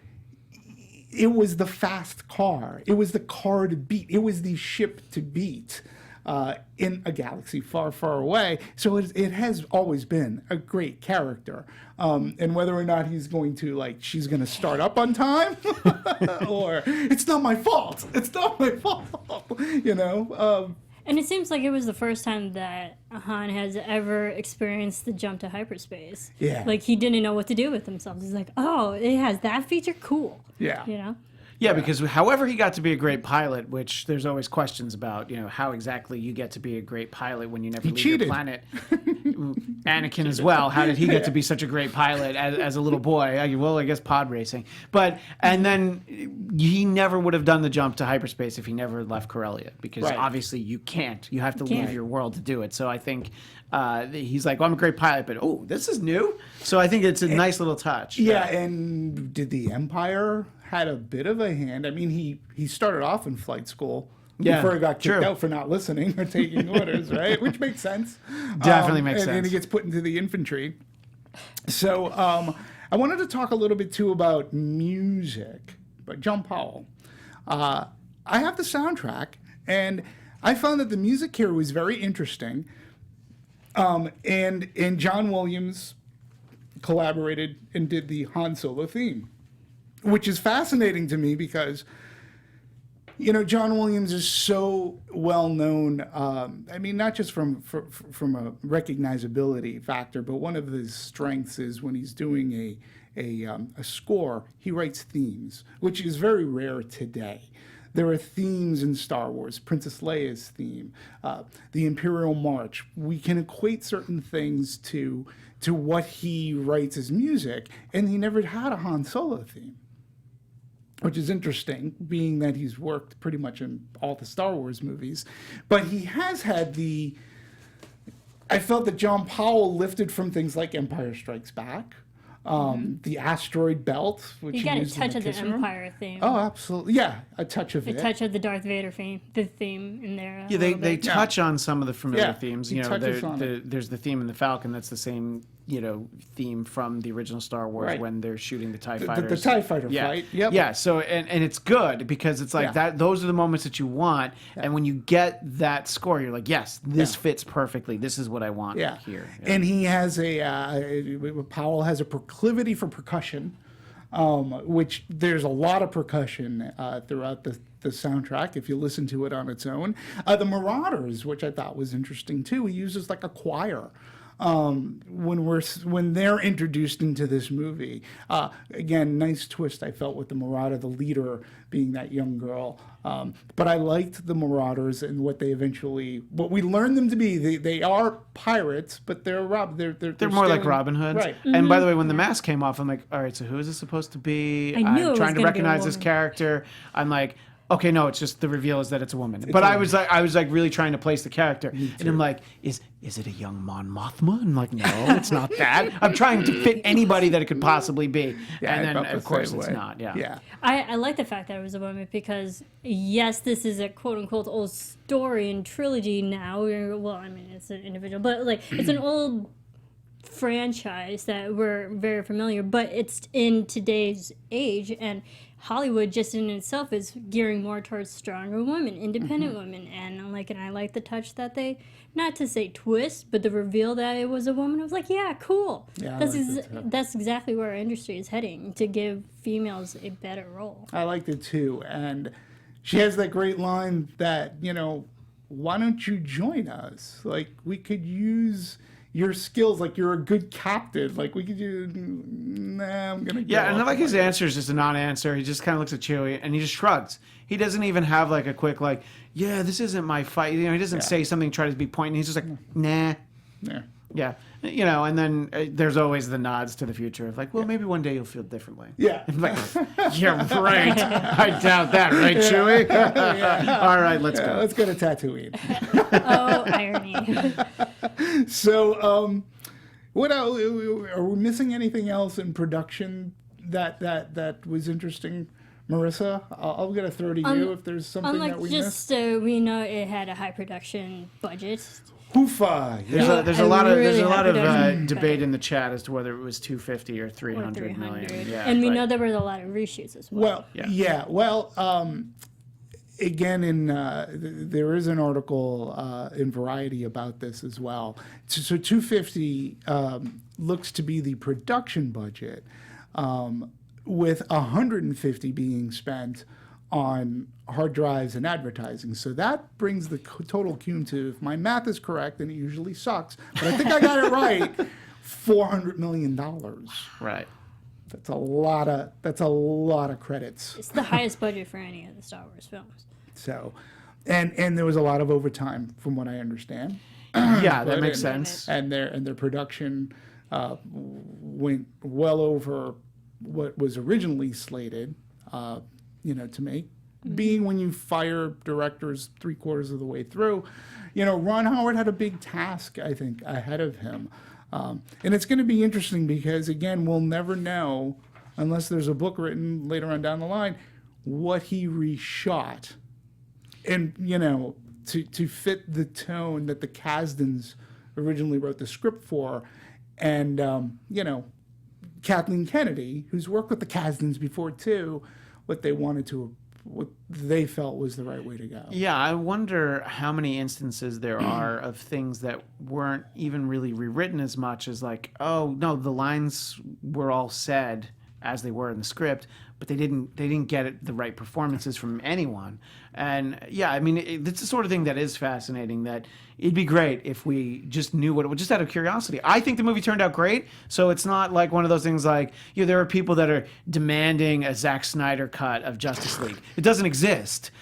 It was the fast car. It was the car to beat. It was the ship to beat. In a galaxy far, far away. So it has always been a great character. And whether or not he's going to, she's going to start up on time, or it's not my fault. It's not my fault, And it seems like it was the first time that Han has ever experienced the jump to hyperspace. Yeah. Like, he didn't know what to do with himself. He's like, oh, it has that feature? Cool. Yeah. Yeah, because however he got to be a great pilot, which there's always questions about, how exactly you get to be a great pilot when you never leave your planet. Anakin as well. How did he get to be such a great pilot as a little boy? I guess pod racing. And then he never would have done the jump to hyperspace if he never left Corellia, because obviously you can't. You have to leave your world to do it. So I think he's like, well, I'm a great pilot, but this is new. So I think it's a nice little touch. Yeah, and did the Empire had a bit of a hand? I mean, he started off in flight school before he got kicked out for not listening or taking orders, right? Which makes sense. Definitely makes sense. And then he gets put into the infantry. So I wanted to talk a little bit, too, about music by John Powell. I have the soundtrack, and I found that the music here was very interesting. And John Williams collaborated and did the Han Solo theme, which is fascinating to me because, John Williams is so well known. I mean, not just from a recognizability factor, but one of his strengths is when he's doing a score, he writes themes, which is very rare today. There are themes in Star Wars, Princess Leia's theme, the Imperial March. We can equate certain things to what he writes as music, and he never had a Han Solo theme, which is interesting, being that he's worked pretty much in all the Star Wars movies. But he has had I felt that John Powell lifted from things like Empire Strikes Back, the Asteroid Belt, which You got a used in touch of the Kissing Room. Empire theme. Oh, absolutely. Yeah, a touch of A it. touch of the Darth Vader theme in there. Yeah, they touch on some of the familiar themes. he You know, touches on there's the theme in the Falcon that's the same, theme from the original Star Wars Right. when they're shooting the TIE The fighters. TIE fighter Yeah. fight. Yep. Yeah, so and it's good because it's like Yeah. that. Those are the moments that you want, and when you get that score, you're like, yes, this Yeah. fits perfectly. This is what I want Yeah. here. And he has Powell has a proclivity for percussion, which there's a lot of percussion throughout the soundtrack if you listen to it on its own. The Marauders, which I thought was interesting too, he uses like a choir. When they're introduced into this movie, again, nice twist I felt with the Marauder, the leader being that young girl. But I liked the Marauders and what we learned them to be. They are pirates, but they're They're more like Robin Hood. Right. And by the way, when the mask came off, I'm like, all right, so who is this supposed to be? I knew it I'm was trying to gonna be a recognize this woman. character. I'm like, okay, no, it's just the reveal is that it's a woman. But I was like really trying to place the character. And I'm like, is it a young Mon Mothma? I'm like, no, it's not that. I'm trying to fit anybody that it could possibly be. Yeah, I and then felt of the course same it's way. not. Yeah. Yeah. I like the fact that it was a woman because, yes, this is a quote-unquote old story and trilogy now. Well, I mean, it's an individual, but like it's an old franchise that we're very familiar, but it's in today's age, and Hollywood just in itself is gearing more towards stronger women, independent women, and I like the touch that they, not to say twist, but the reveal that it was a woman. I was like, yeah, cool. Yeah, I that's liked it too. that's exactly where our industry is heading, to give females a better role. I liked it too. And she has that great line that, why don't you join us? Like, we could use your skills. Like, you're a good captain. Like, we could I'm going to go. Yeah, and I off like my his answer is just a non-answer. He just kind of looks at Chewie and he just shrugs. He doesn't even have like a quick yeah, this isn't my fight. He doesn't say something, try to be pointing. He's just like, nah. Yeah. Yeah, and then there's always the nods to the future of like, well, maybe one day you'll feel differently. Yeah. Like, yeah, right. I doubt that, right, Chewie? All right, let's go. Let's go to Tatooine. Oh, irony. So, what else? Are we missing anything else in production that was interesting, Marisa? I'm gonna throw to you if there's something Unlike that we just missed. we know it had a high production budget. Hoofa! Yeah. There's I a lot of really have production debate in the chat as to whether it was 250 or 300 or 300. million. Yeah, And we but- know there was a lot of reshoots as well. Well, yeah. Well, again, there is an article in Variety about this as well. So 250 looks to be the production budget, with 150 being spent on hard drives and advertising. So that brings the total cum to, if my math is correct, and it usually sucks, but I think I got it right, $400 million. Right. That's a lot of credits. It's the highest budget for any of the Star Wars films. So, and there was a lot of overtime, from what I understand. Yeah, that Right, makes and- sense. And their production went well over what was originally slated, to make. Being when you fire directors 3/4 of the way through, Ron Howard had a big task, I think, ahead of him. And it's going to be interesting because, again, we'll never know, unless there's a book written later on down the line, what he reshot. And, to fit the tone that the Kasdans originally wrote the script for. And, Kathleen Kennedy, who's worked with the Kasdans before too, what they felt was the right way to go. Yeah, I wonder how many instances there are of things that weren't even really rewritten as much as like, oh, no, the lines were all said as they were in the script, but they didn't get the right performances from anyone. And yeah, I mean, it's the sort of thing that is fascinating, that it'd be great if we just knew what it was, just out of curiosity. I think the movie turned out great, so it's not like one of those things like, there are people that are demanding a Zack Snyder cut of Justice League. It doesn't exist.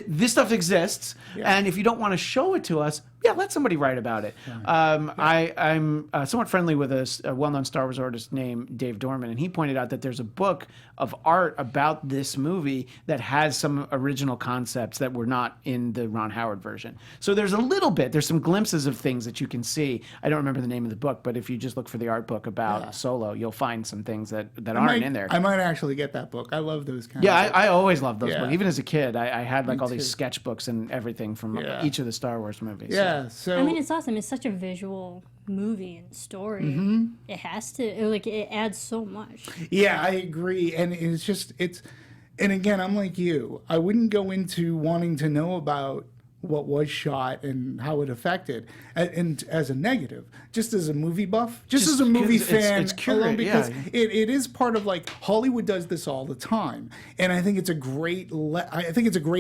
This stuff exists, and if you don't want to show it to us, let somebody write about it. I'm somewhat friendly with a well-known Star Wars artist named Dave Dorman, and he pointed out that there's a book of art about this movie that has some original concepts that were not in the Ron Howard version. So there's there's some glimpses of things that you can see. I don't remember the name of the book, but if you just look for the art book about Solo, you'll find some things that aren't in there. I might actually get that book. I love those kinds. Yeah, I always loved those books. Even as a kid, I had like all these sketchbooks and everything from each of the Star Wars movies. Yeah, so I mean, it's awesome. It's such a visual movie and story. It has to, it adds so much. Yeah, I agree. And and again, I'm like you. I wouldn't go into wanting to know about what was shot and how it affected, and as a negative, just as a movie buff, just as a movie fan, it's curious, because it is part of, like, Hollywood does this all the time, and I think it's a great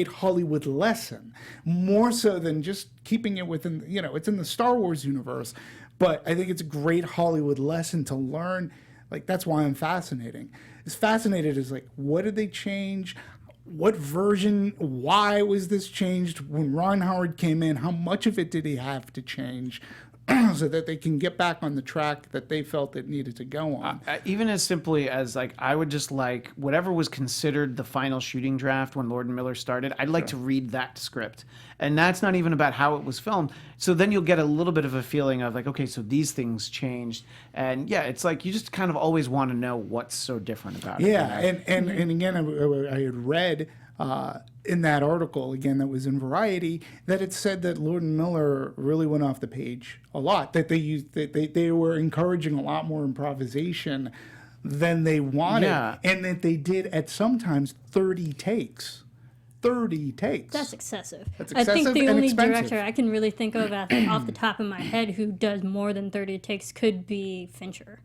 Hollywood lesson, more so than just keeping it within, it's in the Star Wars universe, but I think it's a great Hollywood lesson to learn. Like, that's why I'm fascinated as, like, what did they change? What version, why was this changed when Ron Howard came in? How much of it did he have to change so that they can get back on the track that they felt it needed to go on? Even as simply as, like, I would just like whatever was considered the final shooting draft when Lord and Miller started, I'd like to read that script. And that's not even about how it was filmed. So then you'll get a little bit of a feeling of, like, okay, so these things changed. And yeah, it's like you just kind of always want to know what's so different about it. Yeah, and again, I had read in that article, again, that was in Variety, that it said that Lord and Miller really went off the page a lot, that they were encouraging a lot more improvisation than they wanted, and that they did at sometimes 30 takes. 30 takes. That's excessive. I think the only director I can really think of off the top of my head who does more than 30 takes could be Fincher.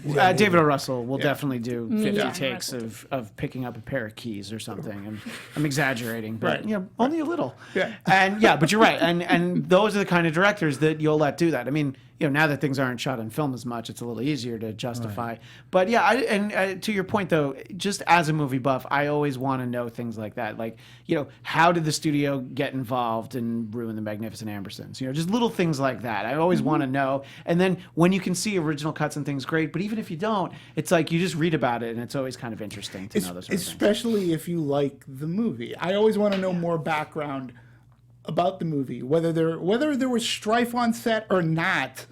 David O. Russell will definitely do 50 takes of picking up a pair of keys or something. I'm exaggerating, but only a little. Yeah. And but you're right. And those are the kind of directors that you'll let do that. I mean, now that things aren't shot on film as much, it's a little easier to justify. Right. But yeah, to your point though, just as a movie buff, I always want to know things like that. Like, how did the studio get involved and ruin the Magnificent Ambersons? Just little things like that. I always want to know. And then when you can see original cuts and things, great. But even if you don't, it's like you just read about it, and it's always kind of interesting to know those sort of things. Especially if you like the movie. I always want to know more background about the movie, whether there was strife on set or not.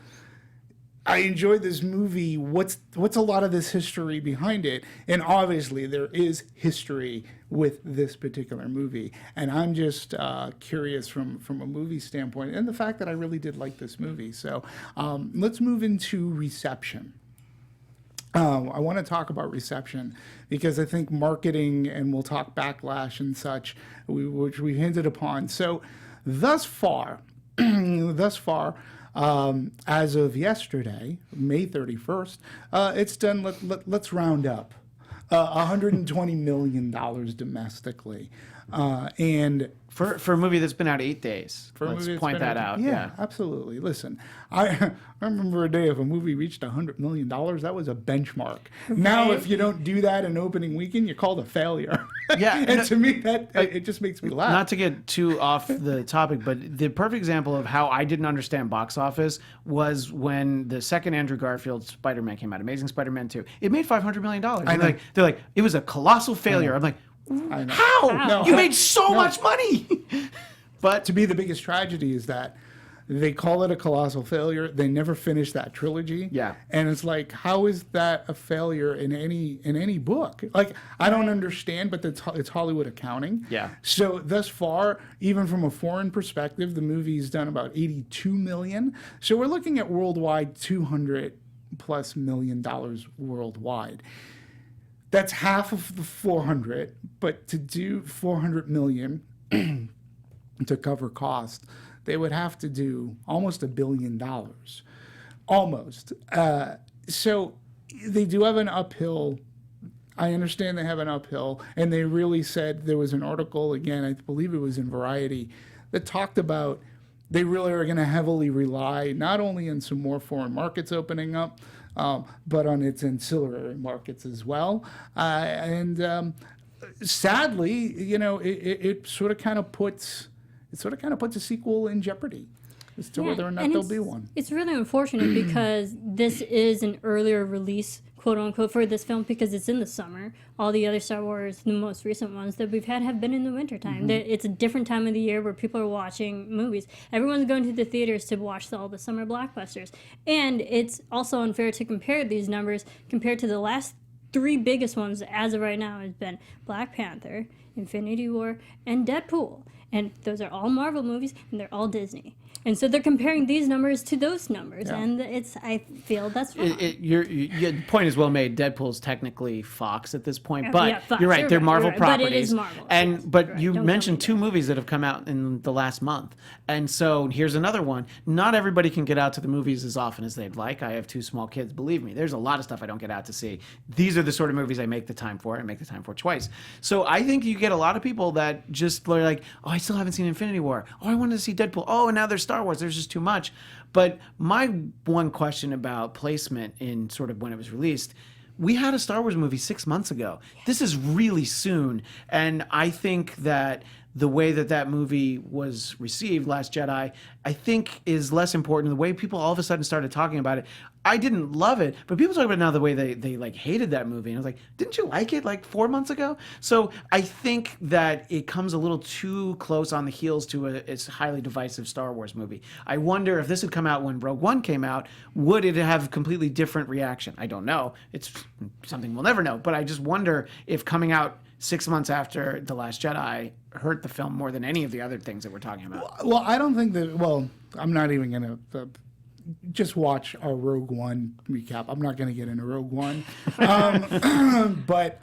I enjoyed this movie. What's a lot of this history behind it? And obviously there is history with this particular movie. And I'm just curious from a movie standpoint, and the fact that I really did like this movie. So let's move into reception. I want to talk about reception because I think marketing, and we'll talk backlash and such, which we hinted upon. So thus far, as of yesterday, May 31st, it's done, let's round up, $120 million domestically. And for a movie that's been out 8 days, let's point that out. Yeah, absolutely. Listen, I remember a day if a movie reached $100 million, that was a benchmark. Right. Now, if you don't do that in opening weekend, you're called a failure. Yeah, and to me, it just makes me laugh. Not to get too off the topic, but the perfect example of how I didn't understand box office was when the second Andrew Garfield Spider-Man came out, Amazing Spider-Man 2. It made $500 million. And they're like, it was a colossal failure. I'm like, how? No, you made so much money. But to me, the biggest tragedy is that they call it a colossal failure. They never finish that trilogy. Yeah. And it's like, how is that a failure in any book? Like, I don't understand, but it's Hollywood accounting. Yeah. So thus far, even from a foreign perspective, the movie's done about $82 million. So we're looking at worldwide $200+ million worldwide. That's half of the 400, but to do 400 million to cover cost, they would have to do almost $1 billion, almost. So they do have an uphill I understand they have an uphill, and they really said, there was an article, again, I believe it was in Variety, that talked about they really are going to heavily rely not only on some more foreign markets opening up, but on its ancillary markets as well. Sadly, it sort of kind of puts a sequel in jeopardy as to whether or not there'll be one. It's really unfortunate because this is an earlier release, quote unquote, for this film because it's in the summer. All the other Star Wars, the most recent ones that we've had, have been in the wintertime. It's a different time of the year where people are watching movies. Everyone's going to the theaters to watch all the summer blockbusters. And it's also unfair to compare these numbers compared to the last 3 biggest ones as of right now has been Black Panther, Infinity War, and Deadpool. And those are all Marvel movies, and they're all Disney. And so they're comparing these numbers to those numbers, and I feel that's wrong. Your point is well made. Deadpool's technically Fox at this point, but Fox, you're right. They're Marvel properties. But it is Marvel. But you mentioned 2 movies that have come out in the last month, and so here's another one. Not everybody can get out to the movies as often as they'd like. I have 2 small kids. Believe me, there's a lot of stuff I don't get out to see. These are the sort of movies I make the time for. I make the time for twice. So I think you get a lot of people that just are like, oh, I still haven't seen Infinity War. Oh, I wanted to see Deadpool. Oh, and now there's Star Wars. There's just too much. But my one question about placement in sort of when it was released, we had a Star Wars movie 6 months ago. This is really soon. And I think that the way that movie was received, Last Jedi, I think is less important. The way people all of a sudden started talking about it, I didn't love it, but people talk about it now the way they like hated that movie. And I was like, didn't you like it like 4 months ago? So I think that it comes a little too close on the heels to a highly divisive Star Wars movie. I wonder if this had come out when Rogue One came out, would it have a completely different reaction? I don't know. It's something we'll never know. But I just wonder if coming out 6 months after The Last Jedi hurt the film more than any of the other things that we're talking about. Well, I don't think that. Well, I'm not even going to. Just watch our Rogue One recap. I'm not going to get into Rogue One, but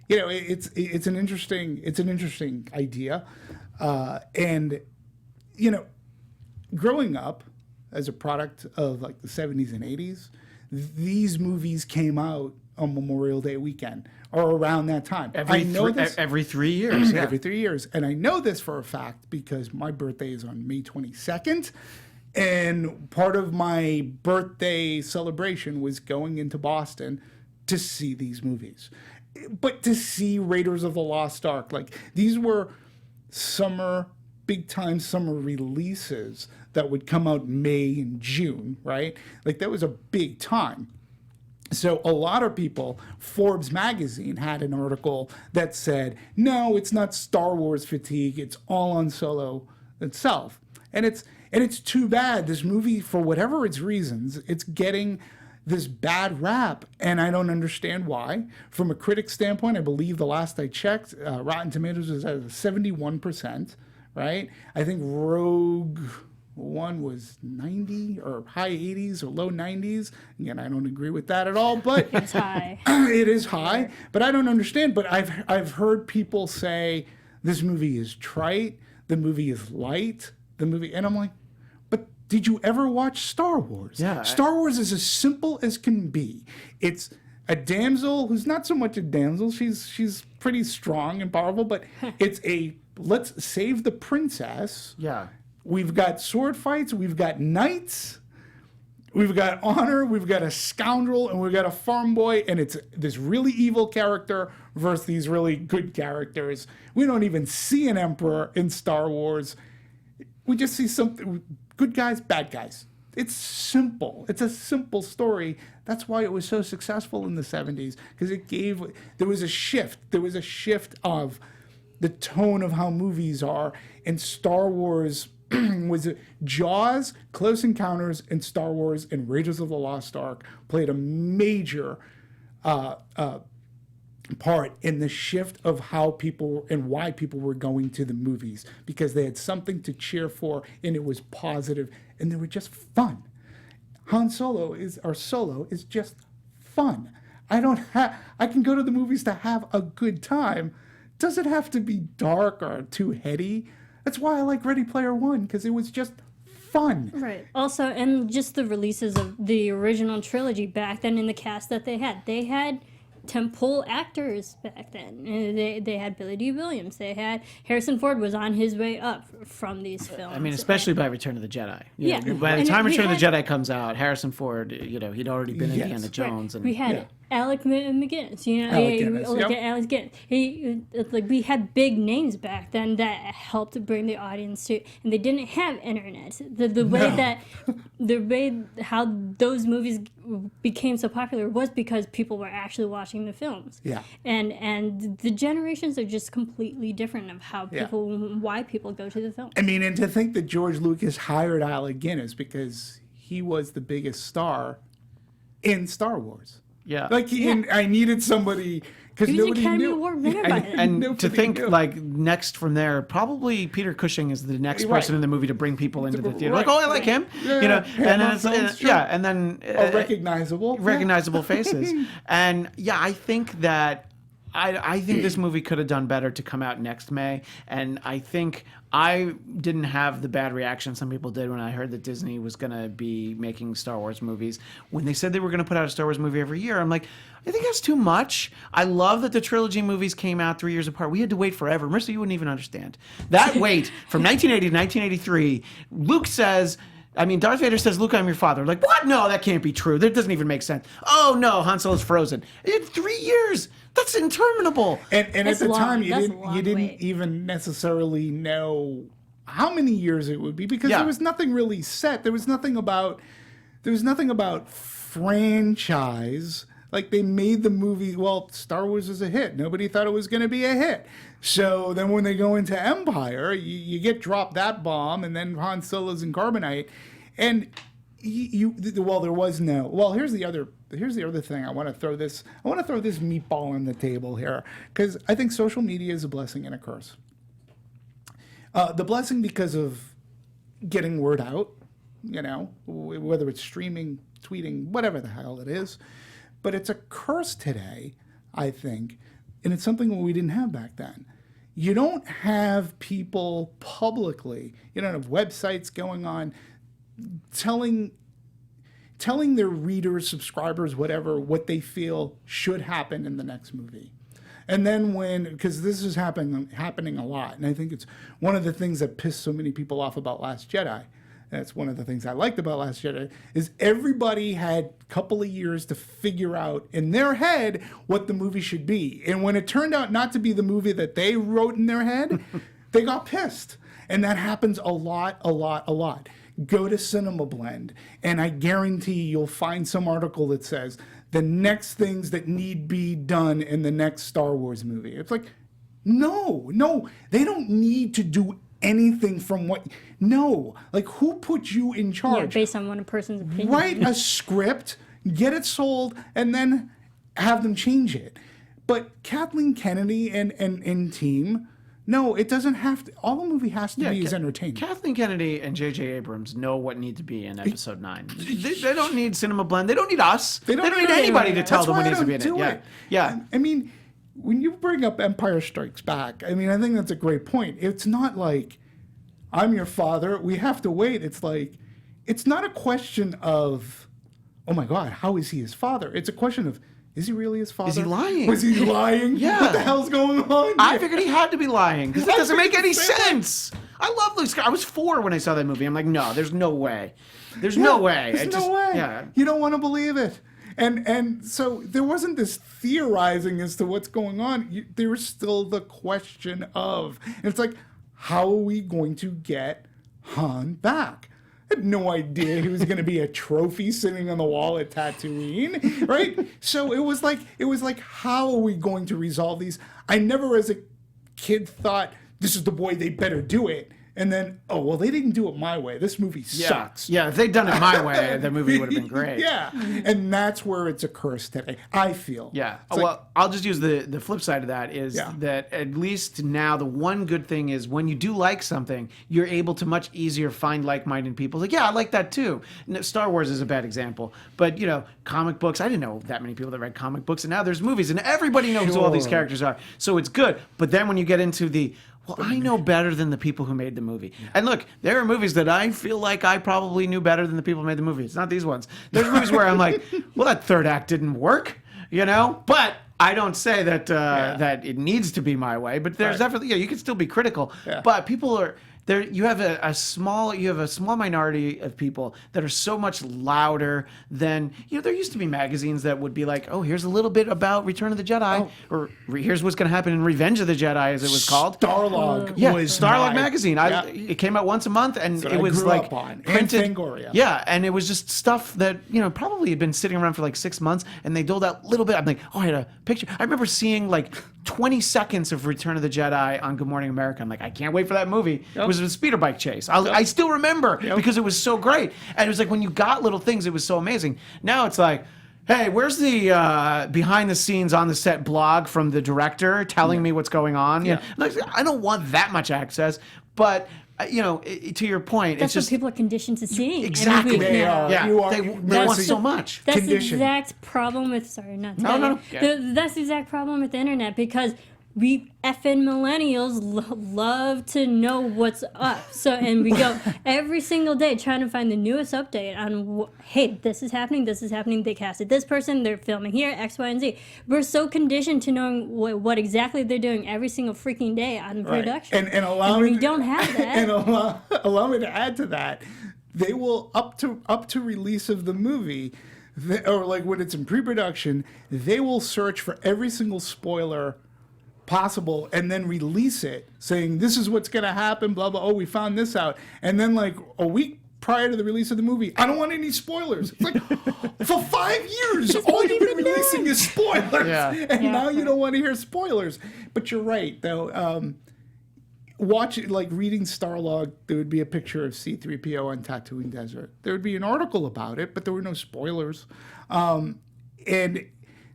it's an interesting idea, and growing up as a product of like the 70s and 80s, these movies came out on Memorial Day weekend or around that time. Every 3 years. Yeah. Every 3 years, and I know this for a fact because my birthday is on May 22nd. And part of my birthday celebration was going into Boston to see these movies. But to see Raiders of the Lost Ark, like these were big time summer releases that would come out May and June, right? Like that was a big time. So a lot of people, Forbes magazine had an article that said, no, it's not Star Wars fatigue, it's all on Solo itself. And it's too bad. This movie, for whatever its reasons, it's getting this bad rap, and I don't understand why. From a critic standpoint, I believe the last I checked, Rotten Tomatoes was at 71%, right? I think Rogue One was 90 or high 80s or low 90s. Again, I don't agree with that at all, but it's high. It is high, but I don't understand. But I've heard people say this movie is trite, the movie is light. And I'm like, but did you ever watch Star Wars? Yeah. Star Wars is as simple as can be. It's a damsel who's not so much a damsel. She's pretty strong and powerful, but it's let's save the princess. Yeah. We've got sword fights. We've got knights. We've got honor. We've got a scoundrel, and we've got a farm boy, and it's this really evil character versus these really good characters. We don't even see an emperor in Star Wars. We just see something, good guys, bad guys. It's simple. It's a simple story. That's why it was so successful in the 70s, because there was a shift. There was a shift of the tone of how movies are, and Star Wars was Jaws, Close Encounters, and Star Wars and Raiders of the Lost Ark played a major part in the shift of how people and why people were going to the movies, because they had something to cheer for and it was positive and they were just fun. Solo is just fun. I can go to the movies to have a good time. Doesn't have to be dark or too heady. That's why I like Ready Player One, because it was just fun. Right. Also, and just the releases of the original trilogy back then in the cast that they had tentpole actors back then. They had Billy D. Williams. They had Harrison Ford was on his way up from these films. I mean, especially by Return of the Jedi. Yeah. By the And time we Return of the had- Jedi comes out, Harrison Ford, he'd already been Yes. Indiana Jones. And we had Alec McGinnis, Alec Guinness, yep. Alec Guinness. It's like we had big names back then that helped to bring the audience to, and they didn't have internet. The way how those movies became so popular was because people were actually watching the films. Yeah. And the generations are just completely different of how why people go to the film. I mean, and to think that George Lucas hired Alec Guinness because he was the biggest star in Star Wars. Yeah. Like, I needed somebody because He was nobody Academy knew. Award winner by then. And to Nobody think, knew. like, next from there, probably Peter Cushing is the next Right. person in the movie to bring people into the theater. Right. Like, oh, I like him. Yeah, You know, yeah, and then no, it's, sounds true. and then Recognizable. recognizable faces. And yeah, I think that I think this movie could have done better to come out next May. And I think I didn't have the bad reaction some people did when I heard that Disney was going to be making Star Wars movies. When they said they were going to put out a Star Wars movie every year, I'm like, I think that's too much. I love that the trilogy movies came out 3 years apart. We had to wait forever. Marissa, you wouldn't even understand. That wait from 1980 to 1983, Darth Vader says, Luke, I'm your father. Like, what? No, that can't be true. That doesn't even make sense. Oh, no, Han Solo's frozen. In 3 years. That's interminable. And at That's the long. time, That's a you long didn't wait. even necessarily know how many years it would be because Yeah. there was nothing really set. There was nothing about franchise. Like, they made the movie. Well, Star Wars was a hit. Nobody thought it was going to be a hit. So then when they go into Empire, you get dropped that bomb, and then Han Solo's in Carbonite, and there was no. Well, here's the other thing. I want to throw this meatball on the table here because I think social media is a blessing and a curse. The blessing because of getting word out, whether it's streaming, tweeting, whatever the hell it is. But it's a curse today, I think, and it's something we didn't have back then. You don't have people publicly, you don't have websites going on telling their readers, subscribers, whatever, what they feel should happen in the next movie. And then because this is happening a lot, and I think it's one of the things that pissed so many people off about Last Jedi. That's one of the things I liked about Last Jedi, is everybody had a couple of years to figure out in their head what the movie should be. And when it turned out not to be the movie that they wrote in their head, they got pissed. And that happens a lot. Go to Cinema Blend, and I guarantee you'll find some article that says the next things that need be done in the next Star Wars movie. It's like, no, they don't need to do anything from like, who put you in charge? Based on one person's opinion. Write a script, get it sold, and then have them change it. But Kathleen Kennedy and team, no, it doesn't have to. All the movie has to be is entertainment. Kathleen Kennedy and J.J. Abrams know what needs to be in Episode 9. They don't need Cinema Blend. They don't need us. They don't need anybody to tell them what needs to be in it. Yeah. I mean, when you bring up Empire Strikes Back, I think that's a great point. It's not like, I'm your father, we have to wait. It's like, it's not a question of, oh my God, how is he his father? It's a question of, is he really his father? Is he lying? Was he lying? Yeah. What the hell's going on? I figured he had to be lying because it I doesn't make figured any the same. sense. I love Luke Skywalker. I was 4 when I saw that movie. I'm like, no, there's no way. There's no way. There's no way. Yeah. You don't want to believe it. And so there wasn't this theorizing as to what's going on. There was still the question of, and it's like, how are we going to get Han back? I had no idea he was going to be a trophy sitting on the wall at Tatooine, right? So it was like, how are we going to resolve these? I never, as a kid, thought this is the boy, they better do it. And then, oh, well, they didn't do it my way. This movie sucks. Yeah, if they'd done it my way, the movie would have been great. Yeah, and that's where it's a curse today, I feel. Yeah. It's Well, like, I'll just use the flip side of that is Yeah. that at least now the one good thing is when you do like something, you're able to much easier find like-minded people. Like, yeah, I like that too. Star Wars is a bad example, but comic books. I didn't know that many people that read comic books, and now there's movies, and everybody knows who all these Sure. characters are. So it's good. But then when you get into I know better than the people who made the movie. And look, there are movies that I feel like I probably knew better than the people who made the movie. It's not these ones. There's movies where I'm like, well, that third act didn't work, but I don't say that that it needs to be my way, but there's definitely you can still be critical. But people are there. You have a small minority of people that are so much louder than there used to be magazines that would be like, oh, here's a little bit about Return of the Jedi, or here's what's going to happen in Revenge of the Jedi, as it was called. Starlog. Was Starlog magazine. It came out once a month, and it was like printed. Yeah, and it was just stuff that probably had been sitting around for like 6 months, and they doled out a little bit. I'm like, oh, I had a picture. I remember seeing like 20 seconds of Return of the Jedi on Good Morning America. I'm like, I can't wait for that movie. It was a speeder bike chase. I still remember because it was so great. And it was like when you got little things, it was so amazing. Now it's like, hey, where's the behind the scenes on the set blog from the director telling me what's going on? Like, I don't want that much access, but to your point, that's it's just what people are conditioned to seeing. Exactly, they are. Yeah, they want so much. That's the exact problem with. Sorry, not No. That's the exact problem with the internet, because we effing millennials love to know what's up. And we go every single day trying to find the newest update on, hey, this is happening, they casted this person, they're filming here, X, Y, and Z. We're so conditioned to knowing what exactly they're doing every single freaking day on production. And allow me, we don't have that. And allow me to add to that, they will, up to release of the movie, or like when it's in pre-production, they will search for every single spoiler possible and then release it saying this is what's going to happen, blah blah. Oh, we found this out, and then like a week prior to the release of the movie, I don't want any spoilers. It's like, for 5 years all you've been releasing is spoilers, and now you don't want to hear spoilers. But you're right though. Reading Starlog, there would be a picture of C-3PO on Tatooine Desert. There would be an article about it, but there were no spoilers. And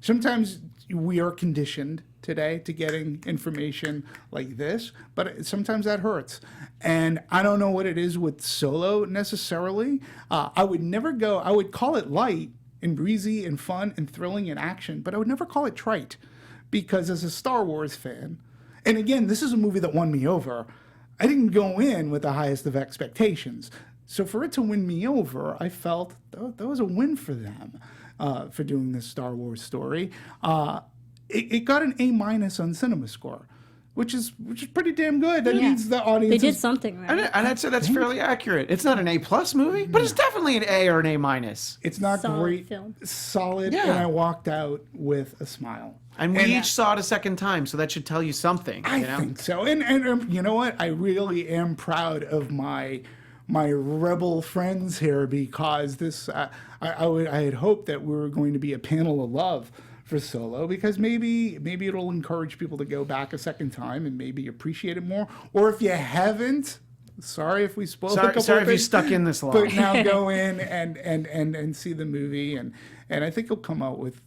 sometimes we are conditioned today to getting information like this, but sometimes that hurts. And I don't know what it is with Solo necessarily. I would call it light and breezy and fun and thrilling and action, but I would never call it trite, because as a Star Wars fan, and again, this is a movie that won me over, I didn't go in with the highest of expectations. So for it to win me over, I felt that was a win for them for doing this Star Wars story. It got an A- on Cinema Score, which is pretty damn good. That means the audience. They did something right. And I'd say that's fairly accurate. It's not an A+ movie, but it's definitely an A or an A-. It's not Solid great, film. solid, and I walked out with a smile. And we each saw it a second time, so that should tell you something. I think so. And you know what? I really am proud of my rebel friends here, because this I had hoped that we were going to be a panel of love for Solo, because maybe it'll encourage people to go back a second time and maybe appreciate it more. Or if you haven't, sorry if we spoiled a couple sorry of if you things, stuck in this long. but now go in and see the movie, and I think you'll come out with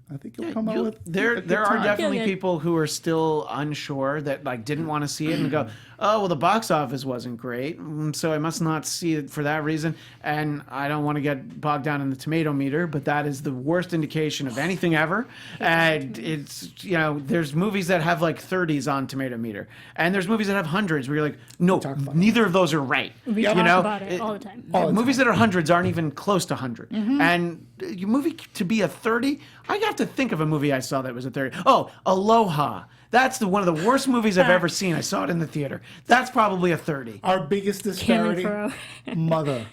there a good are time. definitely Yeah. people who are still unsure, that like didn't want to see it and go, oh well, the box office wasn't great, so I must not see it for that reason. And I don't want to get bogged down in the tomato meter, but that is the worst indication of anything ever. And it's there's movies that have like 30s on tomato meter, and there's movies that have hundreds where you're like, no, neither of those are right. We talk about it all the time. Movies that are hundreds aren't even close to 100. And your movie to be a 30, I have to think of a movie I saw that was a 30. Oh, Aloha. That's one of the worst movies I've ever seen. I saw it in the theater. That's probably a 30. Our biggest disparity, Mother.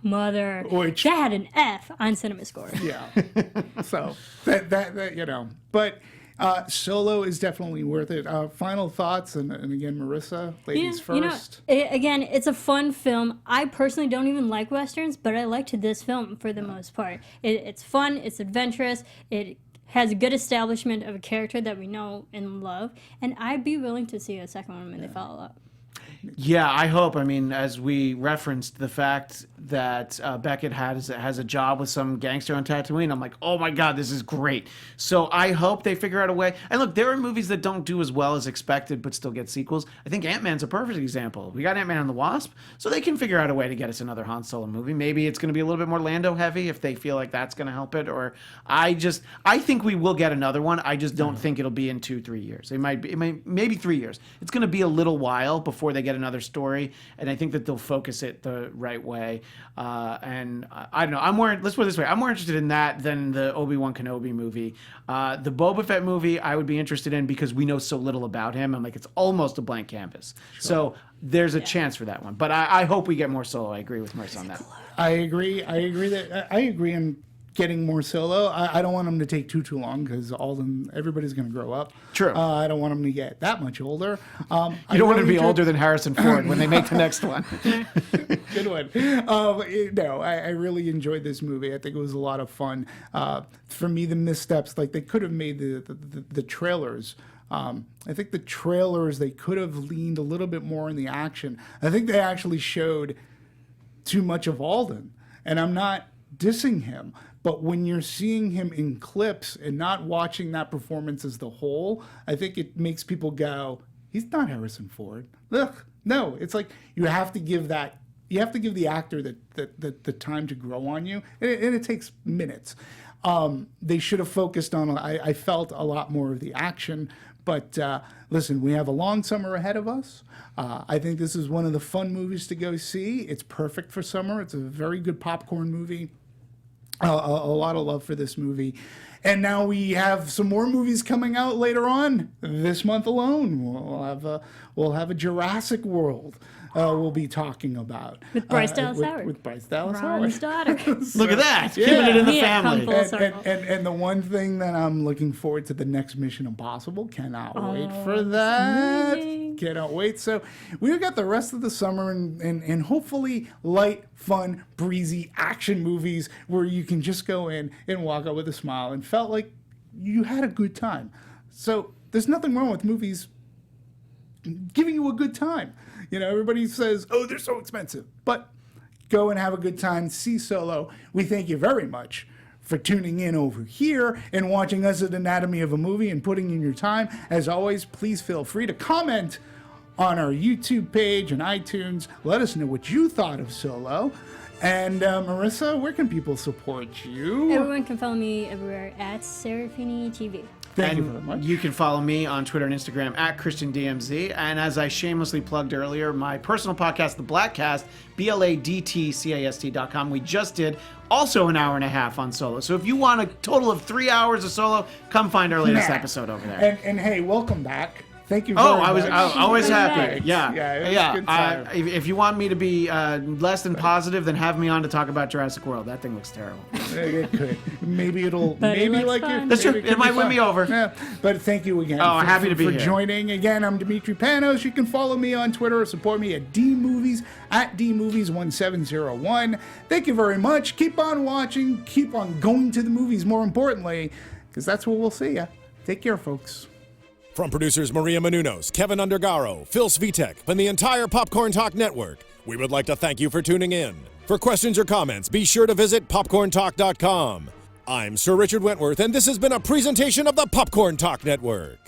Which that had an F on Cinema Score. Yeah. So that but Solo is definitely worth it. Final thoughts, and again, Marisa, ladies first. Again, it's a fun film. I personally don't even like Westerns, but I liked this film for the most part. It's fun, it's adventurous, it has a good establishment of a character that we know and love, and I'd be willing to see a second one when they follow up. Yeah, I hope. I mean, as we referenced the fact that Beckett has a job with some gangster on Tatooine, I'm like, oh my God, this is great. So I hope they figure out a way. And look, there are movies that don't do as well as expected but still get sequels. I think Ant-Man's a perfect example. We got Ant-Man and the Wasp, so they can figure out a way to get us another Han Solo movie. Maybe it's going to be a little bit more Lando heavy if they feel like that's going to help it. Or I think we will get another one. I just don't think it'll be in 2-3 years. Maybe 3 years. It's going to be a little while before before they get another story, and I think that they'll focus it the right way. And I don't know. Let's put it this way. I'm more interested in that than the Obi-Wan Kenobi movie. The Boba Fett movie I would be interested in because we know so little about him. I'm like, it's almost a blank canvas. Sure. So there's a chance for that one. But I hope we get more Solo. I agree with Marisa on that. I agree in getting more Solo. I don't want him to take too long because everybody's going to grow up. True. I don't want him to get that much older. You don't want him to be older than Harrison Ford when they make the next one. Good one. I really enjoyed this movie. I think it was a lot of fun. For me, the missteps, like they could have made the trailers. I think the trailers, they could have leaned a little bit more in the action. I think they actually showed too much of Alden. And I'm not dissing him, but when you're seeing him in clips and not watching that performance as the whole, I think it makes people go, he's not Harrison Ford. Ugh. No, it's like you have to give the actor the time to grow on you, and it takes minutes. They should have focused on, I felt, a lot more of the action. But listen, we have a long summer ahead of us. I think this is one of the fun movies to go see. It's perfect for summer. It's a very good popcorn movie. A lot of love for this movie. And now we have some more movies coming out later on this month alone. We'll have a Jurassic World. We'll be talking about with Bryce Dallas Howard. With Bryce Dallas Ron's Howard. daughter. Look at that, keeping it in the family. And the one thing that I'm looking forward to, the next Mission Impossible. Cannot wait for that. Cannot wait. So we've got the rest of the summer and hopefully light, fun, breezy action movies where you can just go in and walk out with a smile and felt like you had a good time. So there's nothing wrong with movies giving you a good time. Everybody says, oh, they're so expensive. But go and have a good time. See Solo. We thank you very much for tuning in over here and watching us at Anatomy of a Movie and putting in your time. As always, please feel free to comment on our YouTube page and iTunes. Let us know what you thought of Solo. And Marisa, where can people support you? Everyone can follow me everywhere at Serafini TV. Thank you very much. You can follow me on Twitter and Instagram at KristianDMZ. And as I shamelessly plugged earlier, my personal podcast, The Blattcast, BLADTCAST.com. We just did also an hour and a half on Solo. So if you want a total of 3 hours of Solo, come find our latest episode over there. And hey, welcome back. Thank you very much. I was always happy. Yeah. If you want me to be less than positive, then have me on to talk about Jurassic World. That thing looks terrible. It could. Maybe it'll. But maybe it like fun. it. That's true. It might win me over. Yeah. But thank you again. Happy to be for here. joining. Again, I'm Demetri Panos. You can follow me on Twitter or support me at DMovies at DMovies1701. Thank you very much. Keep on watching. Keep on going to the movies. More importantly, because that's where we'll see ya. Take care, folks. From producers Maria Menounos, Kevin Undergaro, Phil Svitek, and the entire Popcorn Talk Network, we would like to thank you for tuning in. For questions or comments, be sure to visit popcorntalk.com. I'm Sir Richard Wentworth, and this has been a presentation of the Popcorn Talk Network.